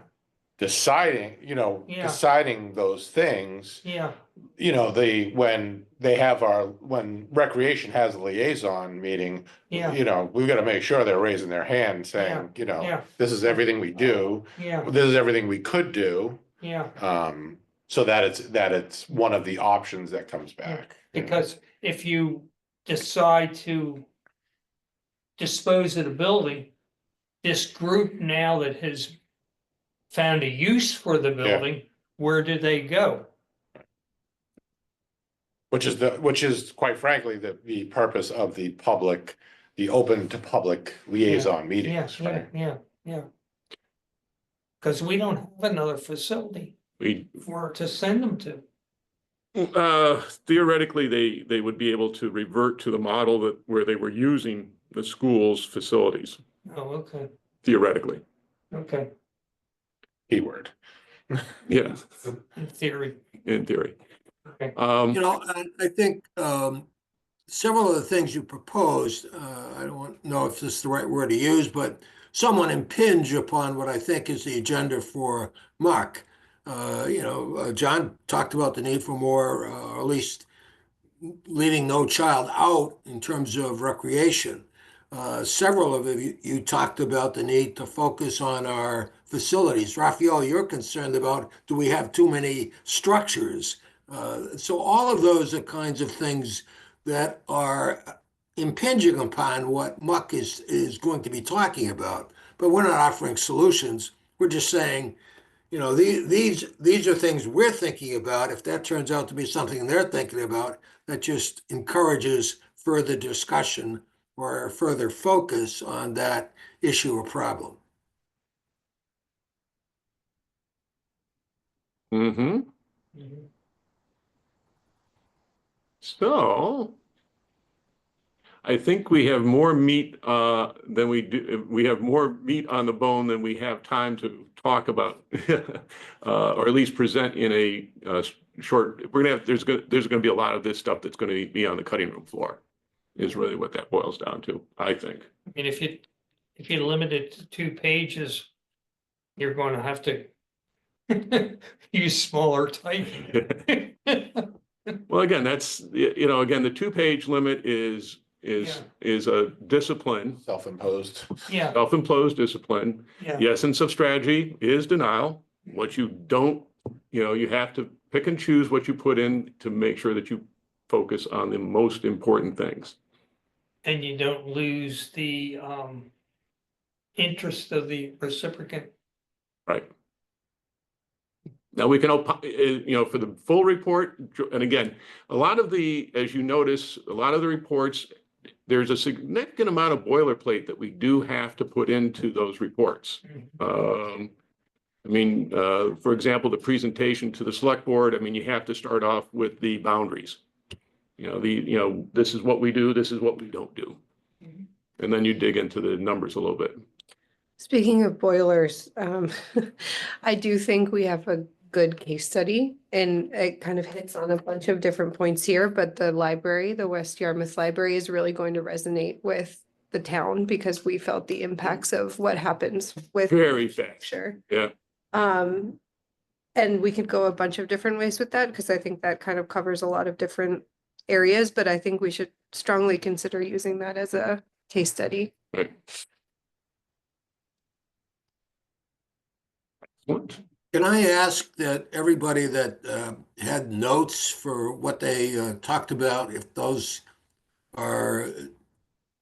deciding, you know, Yeah. deciding those things, yeah, you know, when recreation has a liaison meeting, yeah, you know, we gotta make sure they're raising their hand saying, you know, yeah. this is everything we do, yeah, this is everything we could do. yeah. So that it's one of the options that comes back. Because if you decide to dispose of the building, this group now that has found a use for the building, where do they go? Which is quite frankly, the purpose of the open to public liaison meetings, right? Yeah. Cause we don't have another facility We, to send them to. theoretically, they would be able to revert to the model that where they were using the school's facilities, Oh, okay, theoretically. okay, Keyword. Yeah, in theory, in theory. okay. You know, I think several of the things you proposed, I don't know if this is the right word to use, but somewhat impinge upon what I think is the agenda for Mark. You know, John talked about the need for more, or at least leaving no child out in terms of recreation. Several of you talked about the need to focus on our facilities. Raphael, you're concerned about, do we have too many structures? So all of those are kinds of things that are impinging upon what Muck is going to be talking about. But we're not offering solutions. We're just saying, you know, these are things we're thinking about. If that turns out to be something they're thinking about, that just encourages further discussion or further focus on that issue or problem. Mm-hmm. Mhm. So I think we have more meat than we do. We have more meat on the bone than we have time to talk about, or at least present in a short. We're gonna have there's gonna be a lot of this stuff that's going to be on the cutting room floor. Is really what that boils down to, I think. I mean, if you limit it to 2 pages, you're gonna have to use smaller type. Well, again, that's you know, again, the 2-page limit is a discipline, Self-imposed. Yeah, self-imposed discipline. yeah, The essence of strategy is denial. What you don't, you know, you have to pick and choose what you put in to make sure that you focus on the most important things. and you don't lose the interest of the reciprocant. Right. Now we can, you know, for the full report, and again, a lot of the, as you notice, a lot of the reports, there's a significant amount of boilerplate that we do have to put into those reports. I mean, for example, the presentation to the select board, I mean, you have to start off with the boundaries. You know, this is what we do, this is what we don't do. And then you dig into the numbers a little bit. Speaking of boilers, I do think we have a good case study and it kind of hits on a bunch of different points here, but the library, the West Yarmouth Library is really going to resonate with the town because we felt the impacts of what happens with. Very fast. Sure. Yeah. And we could go a bunch of different ways with that because I think that kind of covers a lot of different areas, but I think we should strongly consider using that as a case study. Right. What? Can I ask that everybody that had notes for what they talked about, if those are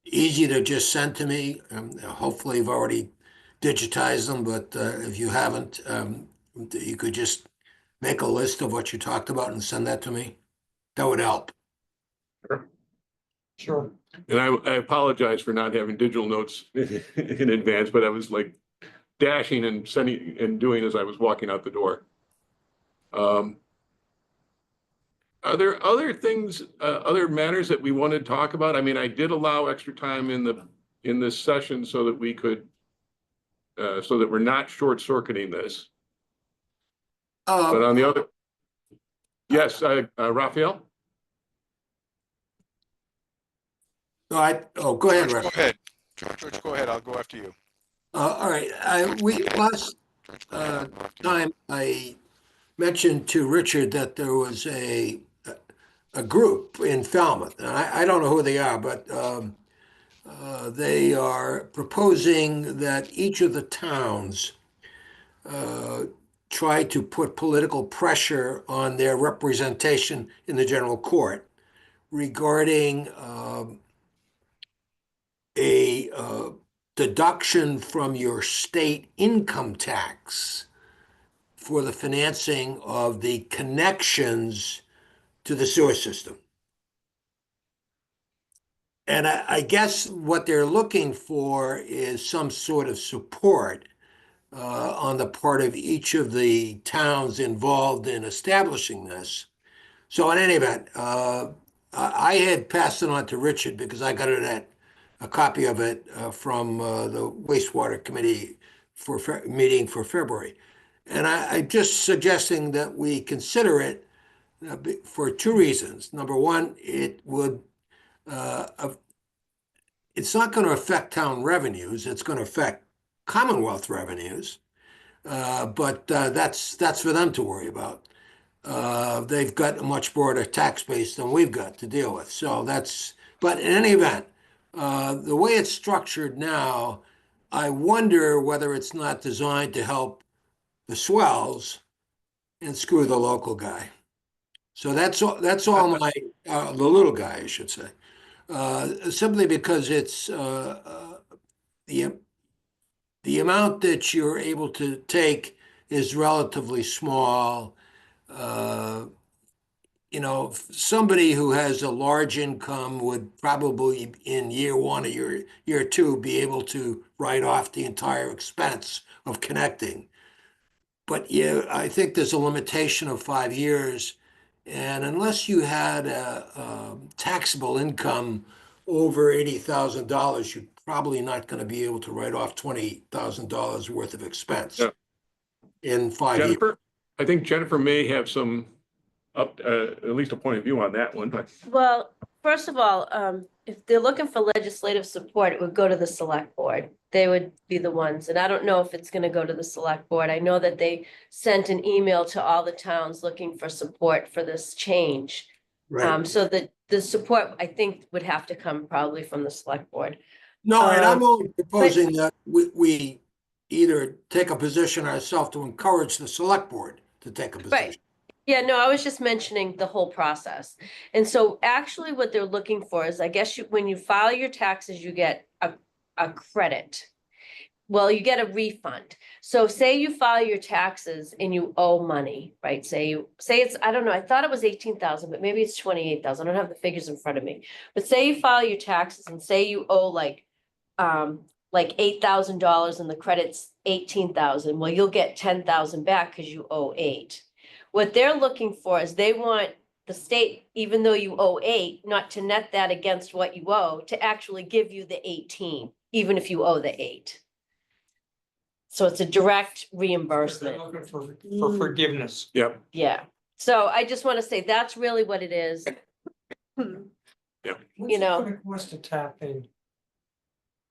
easy to just send to me? Hopefully you've already digitized them, but if you haven't, you could just make a list of what you talked about and send that to me. That would help. Sure. And I apologize for not having digital notes in advance, but I was like dashing and sending and doing as I was walking out the door. Are there other things, other matters that we want to talk about? I mean, I did allow extra time in this session so that we could, so that we're not short circuiting this. But on the other, Yes, Raphael? Go ahead, George, Rick. go ahead. George, go ahead. I'll go after you. All right, last time I mentioned to Richard that there was a group in Falmouth, and I don't know who they are, but they are proposing that each of the towns try to put political pressure on their representation in the general court regarding a deduction from your state income tax for the financing of the connections to the sewer system. And I guess what they're looking for is some sort of support on the part of each of the towns involved in establishing this. So in any event, I had passed it on to Richard because I got it at a copy of it from the wastewater committee for meeting for February. And I'm just suggesting that we consider it for two reasons. Number one, it's not going to affect town revenues. It's going to affect Commonwealth revenues, but that's for them to worry about. They've got a much broader tax base than we've got to deal with. But in any event, the way it's structured now, I wonder whether it's not designed to help the swells and screw the local guy. So that's all my, the little guy, I should say. Simply because it's the amount that you're able to take is relatively small. Somebody who has a large income would probably in year one or year two be able to write off the entire expense of connecting. But yeah, I think there's a limitation of 5 years. And unless you had a taxable income over $80,000, you're probably not going to be able to write off $20,000 worth of expense Yeah. in 5 years. Jennifer? I think Jennifer may have some at least a point of view on that one, but Well, first of all, if they're looking for legislative support, it would go to the select board. They would be the ones, and I don't know if it's gonna go to the select board. I know that they sent an email to all the towns looking for support for this change. Right. So the support, I think, would have to come probably from the select board. No, and I'm Um, only proposing that we either take a position ourselves to encourage the select board to take a position. Yeah, no, I was just mentioning the whole process. And so actually what they're looking for is, I guess when you file your taxes, you get a credit. Well, you get a refund. So say you file your taxes and you owe money, right? Say it's, I don't know, I thought it was 18,000, but maybe it's 28,000. I don't have the figures in front of me. But say you file your taxes and say you owe like $8,000 and the credit's 18,000. Well, you'll get 10,000 back because you owe 8. What they're looking for is they want the state, even though you owe 8, not to net that against what you owe, to actually give you the 18, even if you owe the 8. So it's a direct They're reimbursement. looking for forgiveness. yeah, Yeah. So I just want to say that's really what it is. What's You it know. gonna cost to tap in?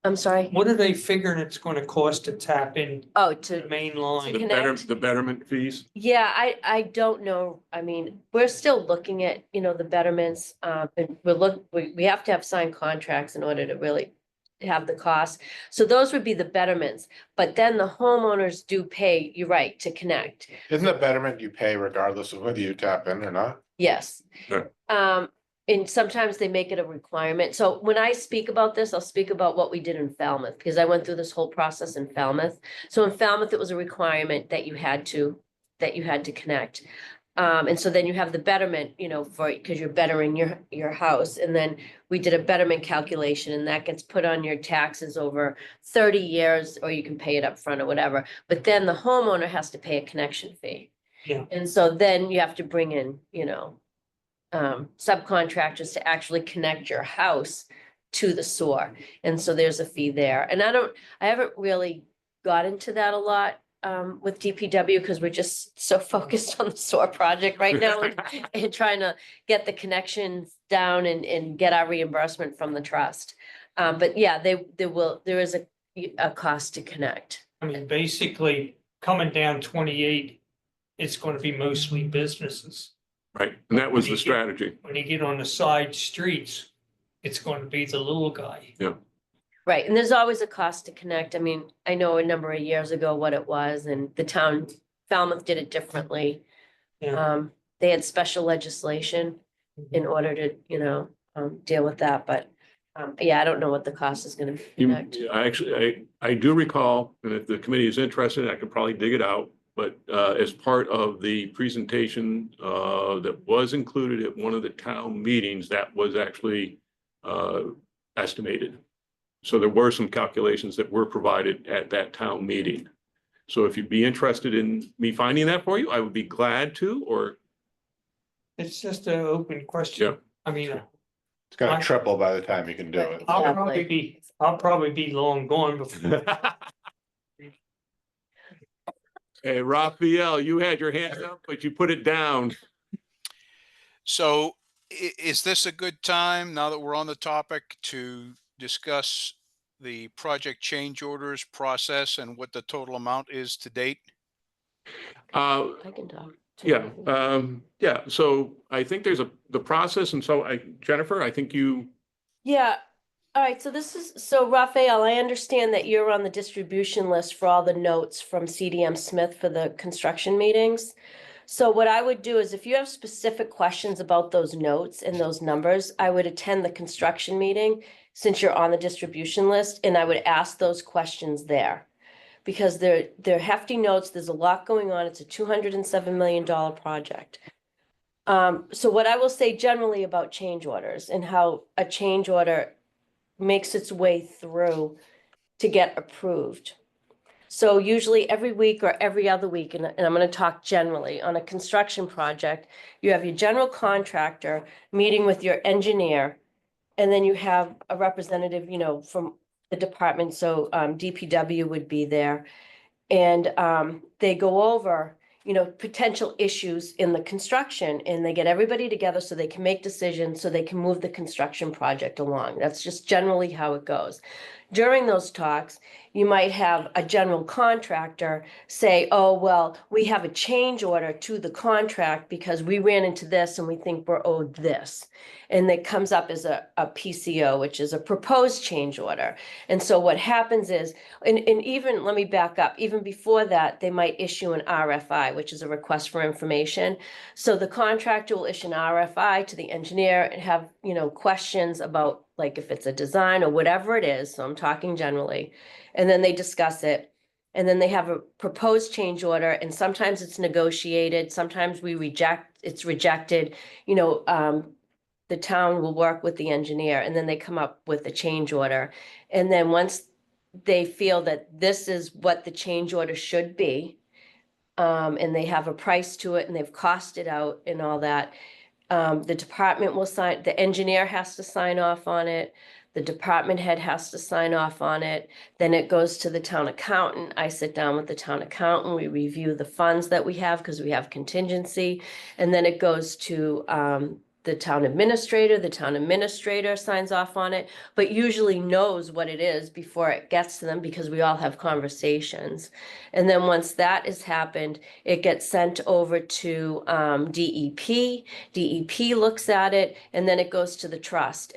I'm sorry. What are they figuring it's gonna cost to tap in Oh, the to, main line? Connect. the betterment fees. yeah, I don't know. I mean, we're still looking at, the betterments. And we have to have signed contracts in order to really have the cost. So those would be the betterments, but then the homeowners do pay, you're right, to connect. Isn't the betterment you pay regardless of whether you tap in or not? Yes. Sure. And sometimes they make it a requirement. So when I speak about this, I'll speak about what we did in Falmouth, because I went through this whole process in Falmouth. So in Falmouth, it was a requirement that you had to connect. And so then you have the betterment, because you're bettering your house. And then we did a betterment calculation, and that gets put on your taxes over 30 years, or you can pay it up front or whatever. But then the homeowner has to pay a connection fee. Yeah. And so then you have to bring in, subcontractors to actually connect your house to the sewer. And so there's a fee there. And I haven't really got into that a lot. with DPW because we're just so focused on the SOAR project right now and trying to get the connections down and get our reimbursement from the trust. But yeah, there is a cost to connect. I mean, basically, coming down 28, it's gonna be mostly businesses. Right, and that was the strategy. When you get on the side streets, it's gonna be the little guy. Right, and there's always a cost to connect. I mean, I know a number of years ago what it was, and the town, Falmouth did it differently. Yeah. They had special legislation in order to, deal with that, but yeah, I don't know what the cost is gonna be. to connect. I do recall, and if the committee is interested, I could probably dig it out. But as part of the presentation that was included at one of the town meetings, that was actually estimated. So there were some calculations that were provided at that town meeting. So if you'd be interested in me finding that for you, I would be glad to, or, It's just an open question. Yeah. I mean, It's gonna triple by the time you can do it. I'll probably be long gone before. Hey, Raphael, you had your hand up, but you put it down. So is this a good time, now that we're on the topic, to discuss the project change orders process and what the total amount is to date? I can talk. Yeah, so I think there's the process, and so Jennifer, I think you, Yeah, all right, so Raphael, I understand that you're on the distribution list for all the notes from CDM Smith for the construction meetings. So what I would do is if you have specific questions about those notes and those numbers, I would attend the construction meeting since you're on the distribution list, and I would ask those questions there. Because they're hefty notes, there's a lot going on, it's a $207 million project. So what I will say generally about change orders and how a change order makes its way through to get approved. So usually every week or every other week, and I'm gonna talk generally, on a construction project, you have your general contractor meeting with your engineer, and then you have a representative, from the department, so DPW would be there. And they go over, potential issues in the construction, and they get everybody together so they can make decisions, so they can move the construction project along. That's just generally how it goes. During those talks, you might have a general contractor say, oh, well, we have a change order to the contract because we ran into this and we think we're owed this. And it comes up as a PCO, which is a proposed change order. And so what happens is, and even, let me back up, even before that, they might issue an RFI, which is a request for information. So the contractor will issue an RFI to the engineer and have, questions about, like if it's a design or whatever it is, so I'm talking generally, and then they discuss it. And then they have a proposed change order, and sometimes it's negotiated, sometimes it's rejected. The town will work with the engineer, and then they come up with a change order. And then once they feel that this is what the change order should be, and they have a price to it and they've costed out and all that, the department will sign, the engineer has to sign off on it. The department head has to sign off on it. Then it goes to the town accountant. I sit down with the town accountant. We review the funds that we have because we have contingency. And then it goes to the town administrator. The town administrator signs off on it, but usually knows what it is before it gets to them because we all have conversations. And then once that has happened, it gets sent over to DEP. DEP looks at it, and then it goes to the trust.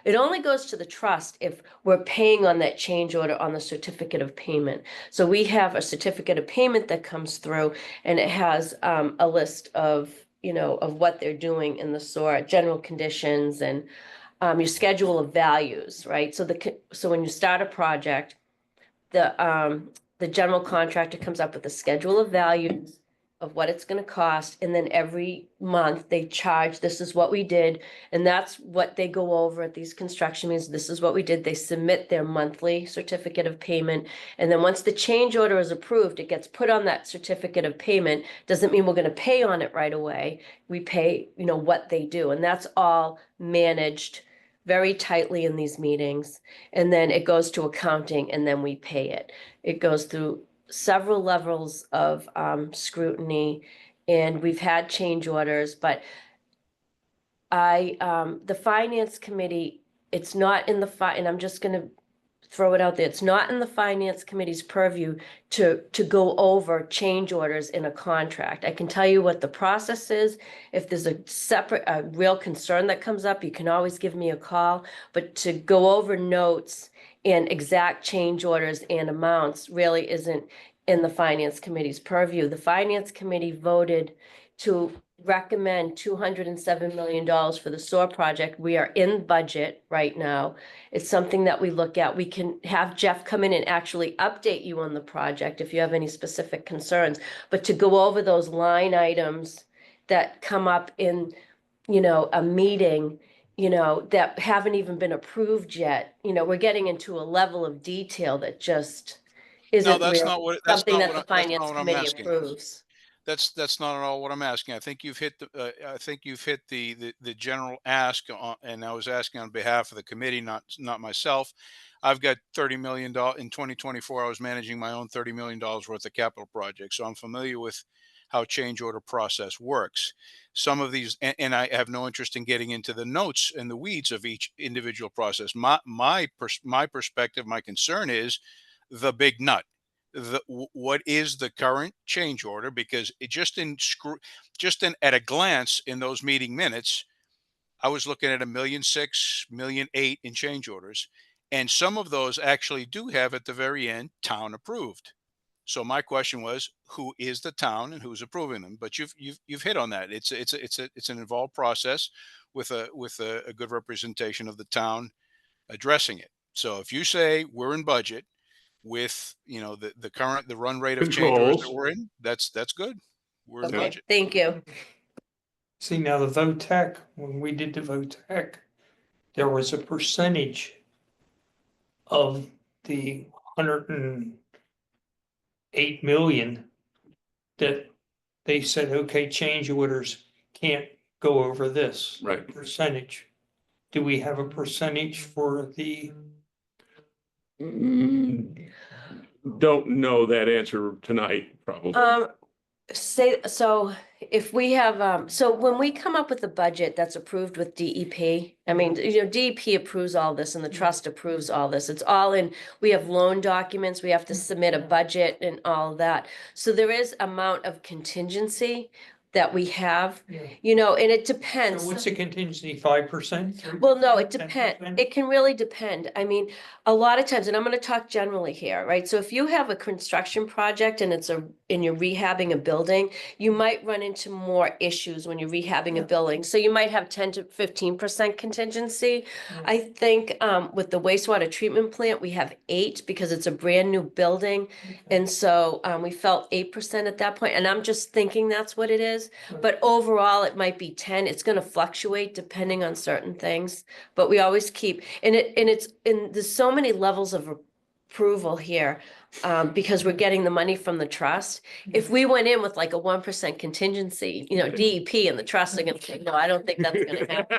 It only goes to the trust if we're paying on that change order on the certificate of payment. So we have a certificate of payment that comes through, and it has a list of of what they're doing in the SOAR, general conditions, and your schedule of values, right? So when you start a project, the general contractor comes up with a schedule of values of what it's going to cost, and then every month they charge, this is what we did, and that's what they go over at these construction meetings. This is what we did. They submit their monthly certificate of payment, and then once the change order is approved, it gets put on that certificate of payment. Doesn't mean we're going to pay on it right away. We pay, what they do, and that's all managed very tightly in these meetings. And then it goes to accounting, and then we pay it. It goes through several levels of scrutiny, and we've had change orders, but the finance committee, it's not in and I'm just gonna throw it out there, it's not in the finance committee's purview to go over change orders in a contract. I can tell you what the process is. If there's a real concern that comes up, you can always give me a call, but to go over notes and exact change orders and amounts really isn't in the finance committee's purview. The finance committee voted to recommend $207 million for the SOAR project. We are in budget right now. It's something that we look at. We can have Jeff come in and actually update you on the project if you have any specific concerns. But to go over those line items that come up in, a meeting, that haven't even been approved yet, we're getting into a level of detail that just No, isn't that's really not what, that's something not that what, the that's not finance what I'm committee asking. approves. That's not at all what I'm asking. I think you've hit the general ask, and I was asking on behalf of the committee, not myself. I've got $30 million in 2024. I was managing my own $30 million worth of capital projects, so I'm familiar with how change order process works. Some of these, and I have no interest in getting into the notes and the weeds of each individual process. My perspective, my concern is the big nut. What is the current change order? Because it just at a glance in those meeting minutes, I was looking at 1,600,000, 1,800,000 in change orders, and some of those actually do have at the very end town approved. So my question was, who is the town and who's approving them? But you've hit on that. It's an involved process with a good representation of the town addressing it. So if you say we're in budget with the run rate of change orders that Controls. we're in, that's good. We're in Okay, budget. thank you. See, now the VOTEC, when we did the VOTEC, there was a percentage of the 108 million that they said, okay, change orders can't go over this Right. percentage. Do we have a percentage for the, Don't know that answer tonight, probably. So if we have, so when we come up with a budget that's approved with DEP, I mean, DEP approves all this and the trust approves all this. It's all in, we have loan documents, we have to submit a budget and all of that. So there is amount of contingency that we have, and it depends. so what's the contingency, 5%? Well, no, it depends. 10%? It can really depend. I mean, a lot of times, and I'm going to talk generally here, right? So if you have a construction project and and you're rehabbing a building, you might run into more issues when you're rehabbing a building. So you might have 10 to 15% contingency. I think with the wastewater treatment plant, we have 8 because it's a brand new building. And so we felt 8% at that point. And I'm just thinking that's what it is. But overall, it might be 10. It's going to fluctuate depending on certain things. But we always keep, there's so many levels of approval here because we're getting the money from the trust. If we went in with like a 1% contingency, DEP and the trust are going to say, no, I don't think that's going to happen.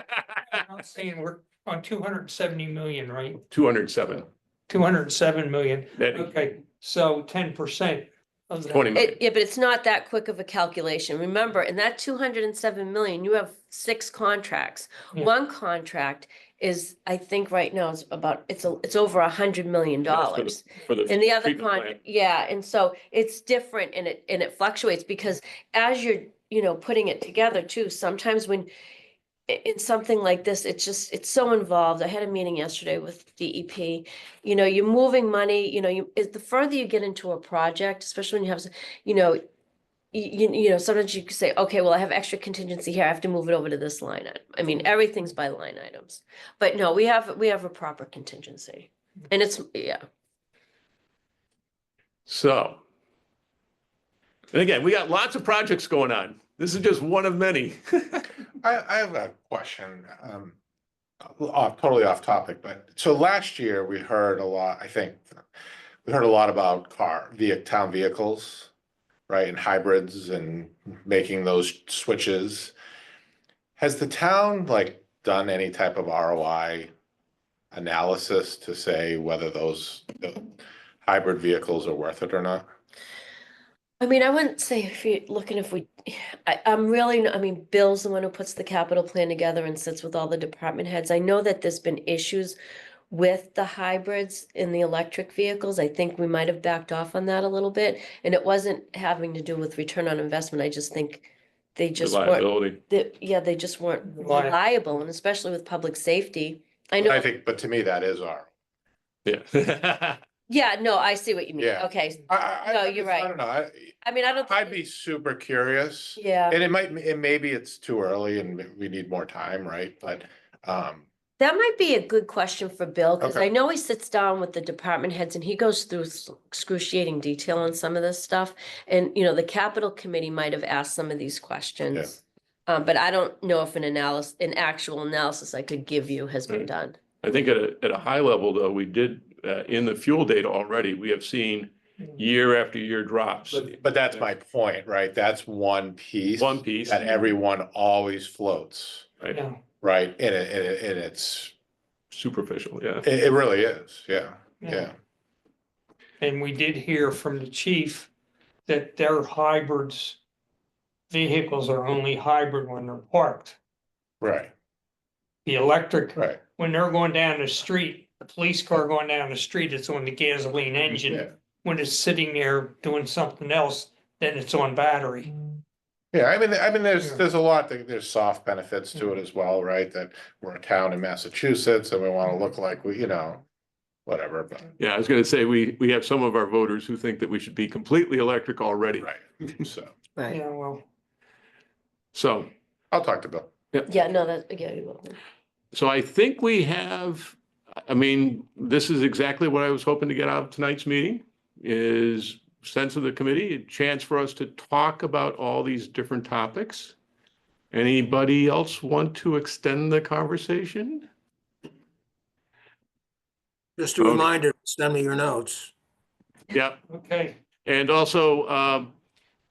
I'm saying we're on 270 million, right? 207. 207 million. That- Okay, so 10% of that. 20 million. Yeah, but it's not that quick of a calculation. Remember, in that 207 million, you have 6 contracts. Yeah. One contract is, I think right now is about, it's over $100 million. That's for the And the other treatment plant. contract, yeah, and so it's different and it fluctuates because as you're, putting it together too, sometimes when in something like this, it's so involved. I had a meeting yesterday with DEP. You're moving money, the further you get into a project, especially when you have, sometimes you could say, okay, well, I have extra contingency here. I have to move it over to this line item. I mean, everything's by line items. But no, we have a proper contingency. And it's, yeah. So. And again, we got lots of projects going on. This is just one of many. I have a question, totally off topic, but so last year we heard a lot, I think, we heard a lot about town vehicles, right, and hybrids and making those switches. Has the town done any type of ROI analysis to say whether those hybrid vehicles are worth it or not? I mean, I wouldn't say if you're looking if we, I'm really, I mean, Bill's the one who puts the capital plan together and sits with all the department heads. I know that there's been issues with the hybrids in the electric vehicles. I think we might have backed off on that a little bit. And it wasn't having to do with return on investment. I just think they just weren't, Reliability. yeah, they just weren't reliable, and especially with public safety. I I know, think, but to me, that is our. Yeah. yeah, no, I see what you mean. Yeah. Okay. I No, you're right. I don't know. I mean, I don't. I'd be super curious. Yeah. And maybe it's too early and we need more time, right? But, That might be a good question for Bill, because I Okay. know he sits down with the department heads and he goes through excruciating detail on some of this stuff. And, you know, the capital committee might have asked some of these questions. But I don't know if an actual analysis I could give you has been Right. done. I think at a high level, though, we did, in the fuel data already, we have seen year after year drops. but that's my point, right? That's one piece. One piece, That everyone always floats, right? Yeah, right? And it's, Superficial, yeah. it really is, yeah, yeah. yeah. And we did hear from the chief that their hybrids, vehicles are only hybrid when they're parked. Right, The electric, right. when they're going down the street, the police car going down the street, it's on the gasoline Yeah. engine. When it's sitting there doing something else, then it's on battery. Yeah, I mean, Yeah. there's a lot, there's soft benefits to it as well, right? That we're a town in Massachusetts and we want to look like we, whatever, but, Yeah, I was gonna say, we have some of our voters who think that we should be completely electric already. right, so, Right. Yeah, well, So, I'll talk to Bill. Yeah, no, yeah, you will. so I think we have, I mean, this is exactly what I was hoping to get out of tonight's meeting, is sense of the committee, a chance for us to talk about all these different topics. Anybody else want to extend the conversation? Just a Okay. reminder, send me your notes. Yeah, okay. and also,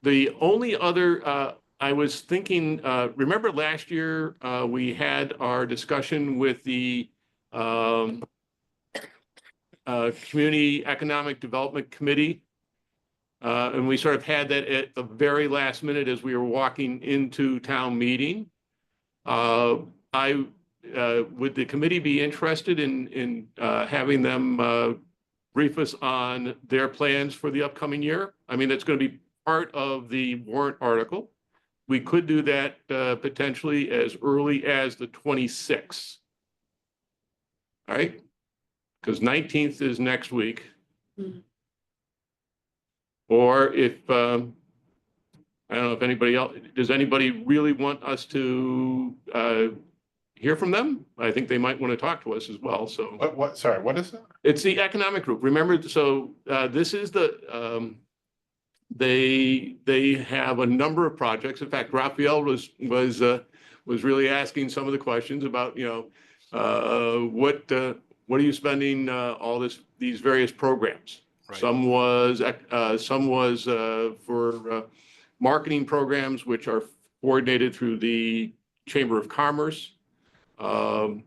the only other, I was thinking, remember last year, we had our discussion with the Community Economic Development Committee. And we sort of had that at the very last minute as we were walking into town meeting. Would the committee be interested in having them brief us on their plans for the upcoming year? I mean, it's going to be part of the warrant article. We could do that potentially as early as the 26th. All right? Because 19th is next week. Mhm. Or if, I don't know if anybody else, does anybody really want us to hear from them? I think they might want to talk to us as well, so. Sorry, what is that? It's the economic group. Remember, so this is the, they have a number of projects. In fact, Raphael was really asking some of the questions about, what are you spending these various programs? Right. Some was for marketing programs, which are coordinated through the Chamber of Commerce. And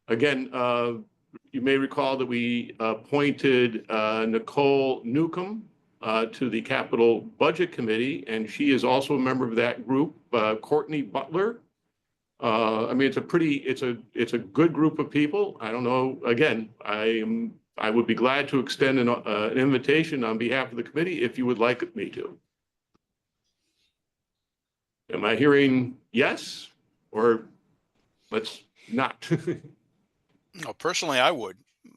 again, you may recall that we appointed Nicole Newcomb to the Capital Budget Committee, and she is also a member of that group. Courtney Butler. I mean, it's a good group of people. I don't know, again, I would be glad to extend an invitation on behalf of the committee if you would like me to. Am I hearing yes, or let's not? No, personally, I would.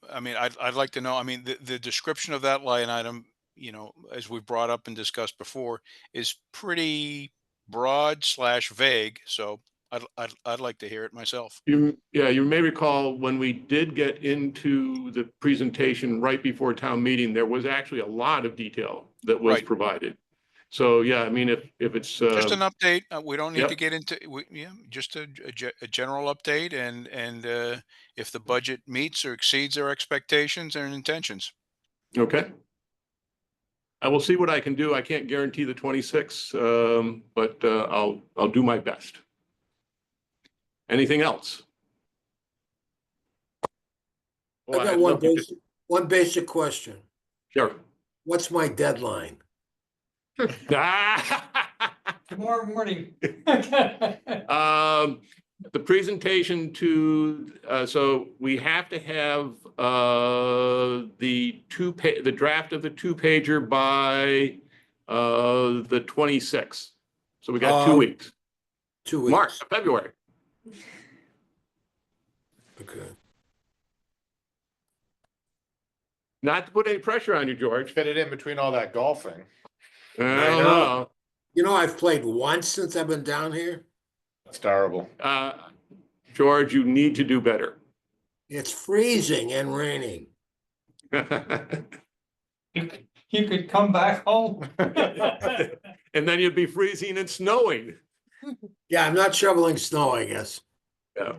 I mean, I'd like to know, I mean, the description of that line item, as we've brought up and discussed before, is pretty broad / vague. So I'd like to hear it myself. You may recall when we did get into the presentation right before town meeting, there was actually a lot of detail that was Right. provided. So, yeah, I mean, if it's. Just an update. We don't need Yep. to get into, just a general update, and if the budget meets or exceeds our expectations and intentions. Okay. I will see what I can do. I can't guarantee the 26th, but I'll do my best. Anything else? I got one basic question. Sure. What's my deadline? Tomorrow morning. The presentation so we have to have, the draft of the two-pager by, the 26th. So we got 2 Oh, weeks, 2 weeks. March, February. Okay. Not to put any pressure on you, George. Fit it in between all that golfing. I I don't know. know. You know, I've played once since I've been down here. It's terrible. George, you need to do better. It's freezing and raining. You could come back home. And then you'd be freezing and snowing. Yeah, I'm not shoveling snow, I guess. Yeah.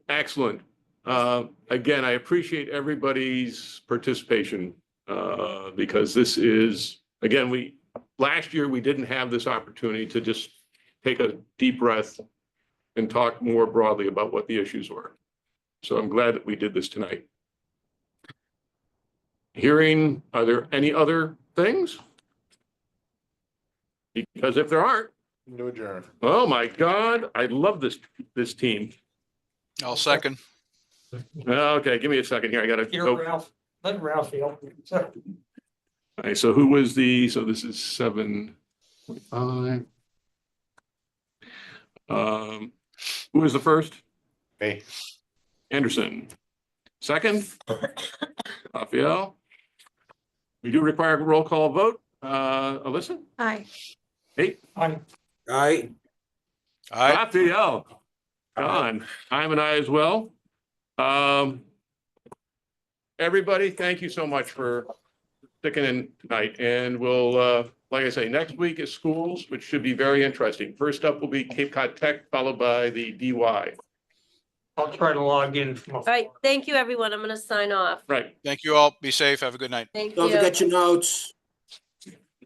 Excellent. Again, I appreciate everybody's participation, because this is, again, last year we didn't have this opportunity to just take a deep breath and talk more broadly about what the issues were. So I'm glad that we did this tonight. Are there any other things? Because if there aren't, To adjourn. oh my God, I love this team. I'll second. Okay, give me a second here. I gotta Here, go. Ralph, let Ralph help you. So, All right, so who was so this is 7:45. Who was the first? Me. Anderson. Second? Raphael. We do require a roll call vote. Alyssa? Aye. Hey, I, Aye. Raphael. John, I'm an aye as well. Everybody, thank you so much for sticking in tonight. And we'll, like I say, next week is schools, which should be very interesting. First up will be Cape Cod Tech, followed by the DY. I'll try to log in from. All right, thank you, everyone. I'm gonna sign off. Right. Thank you all. Be safe. Have a good night. Thank Don't you. forget your notes.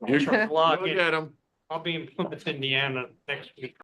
I'll try to log Go in. get 'em. I'll be in Plymouth, Indiana next week.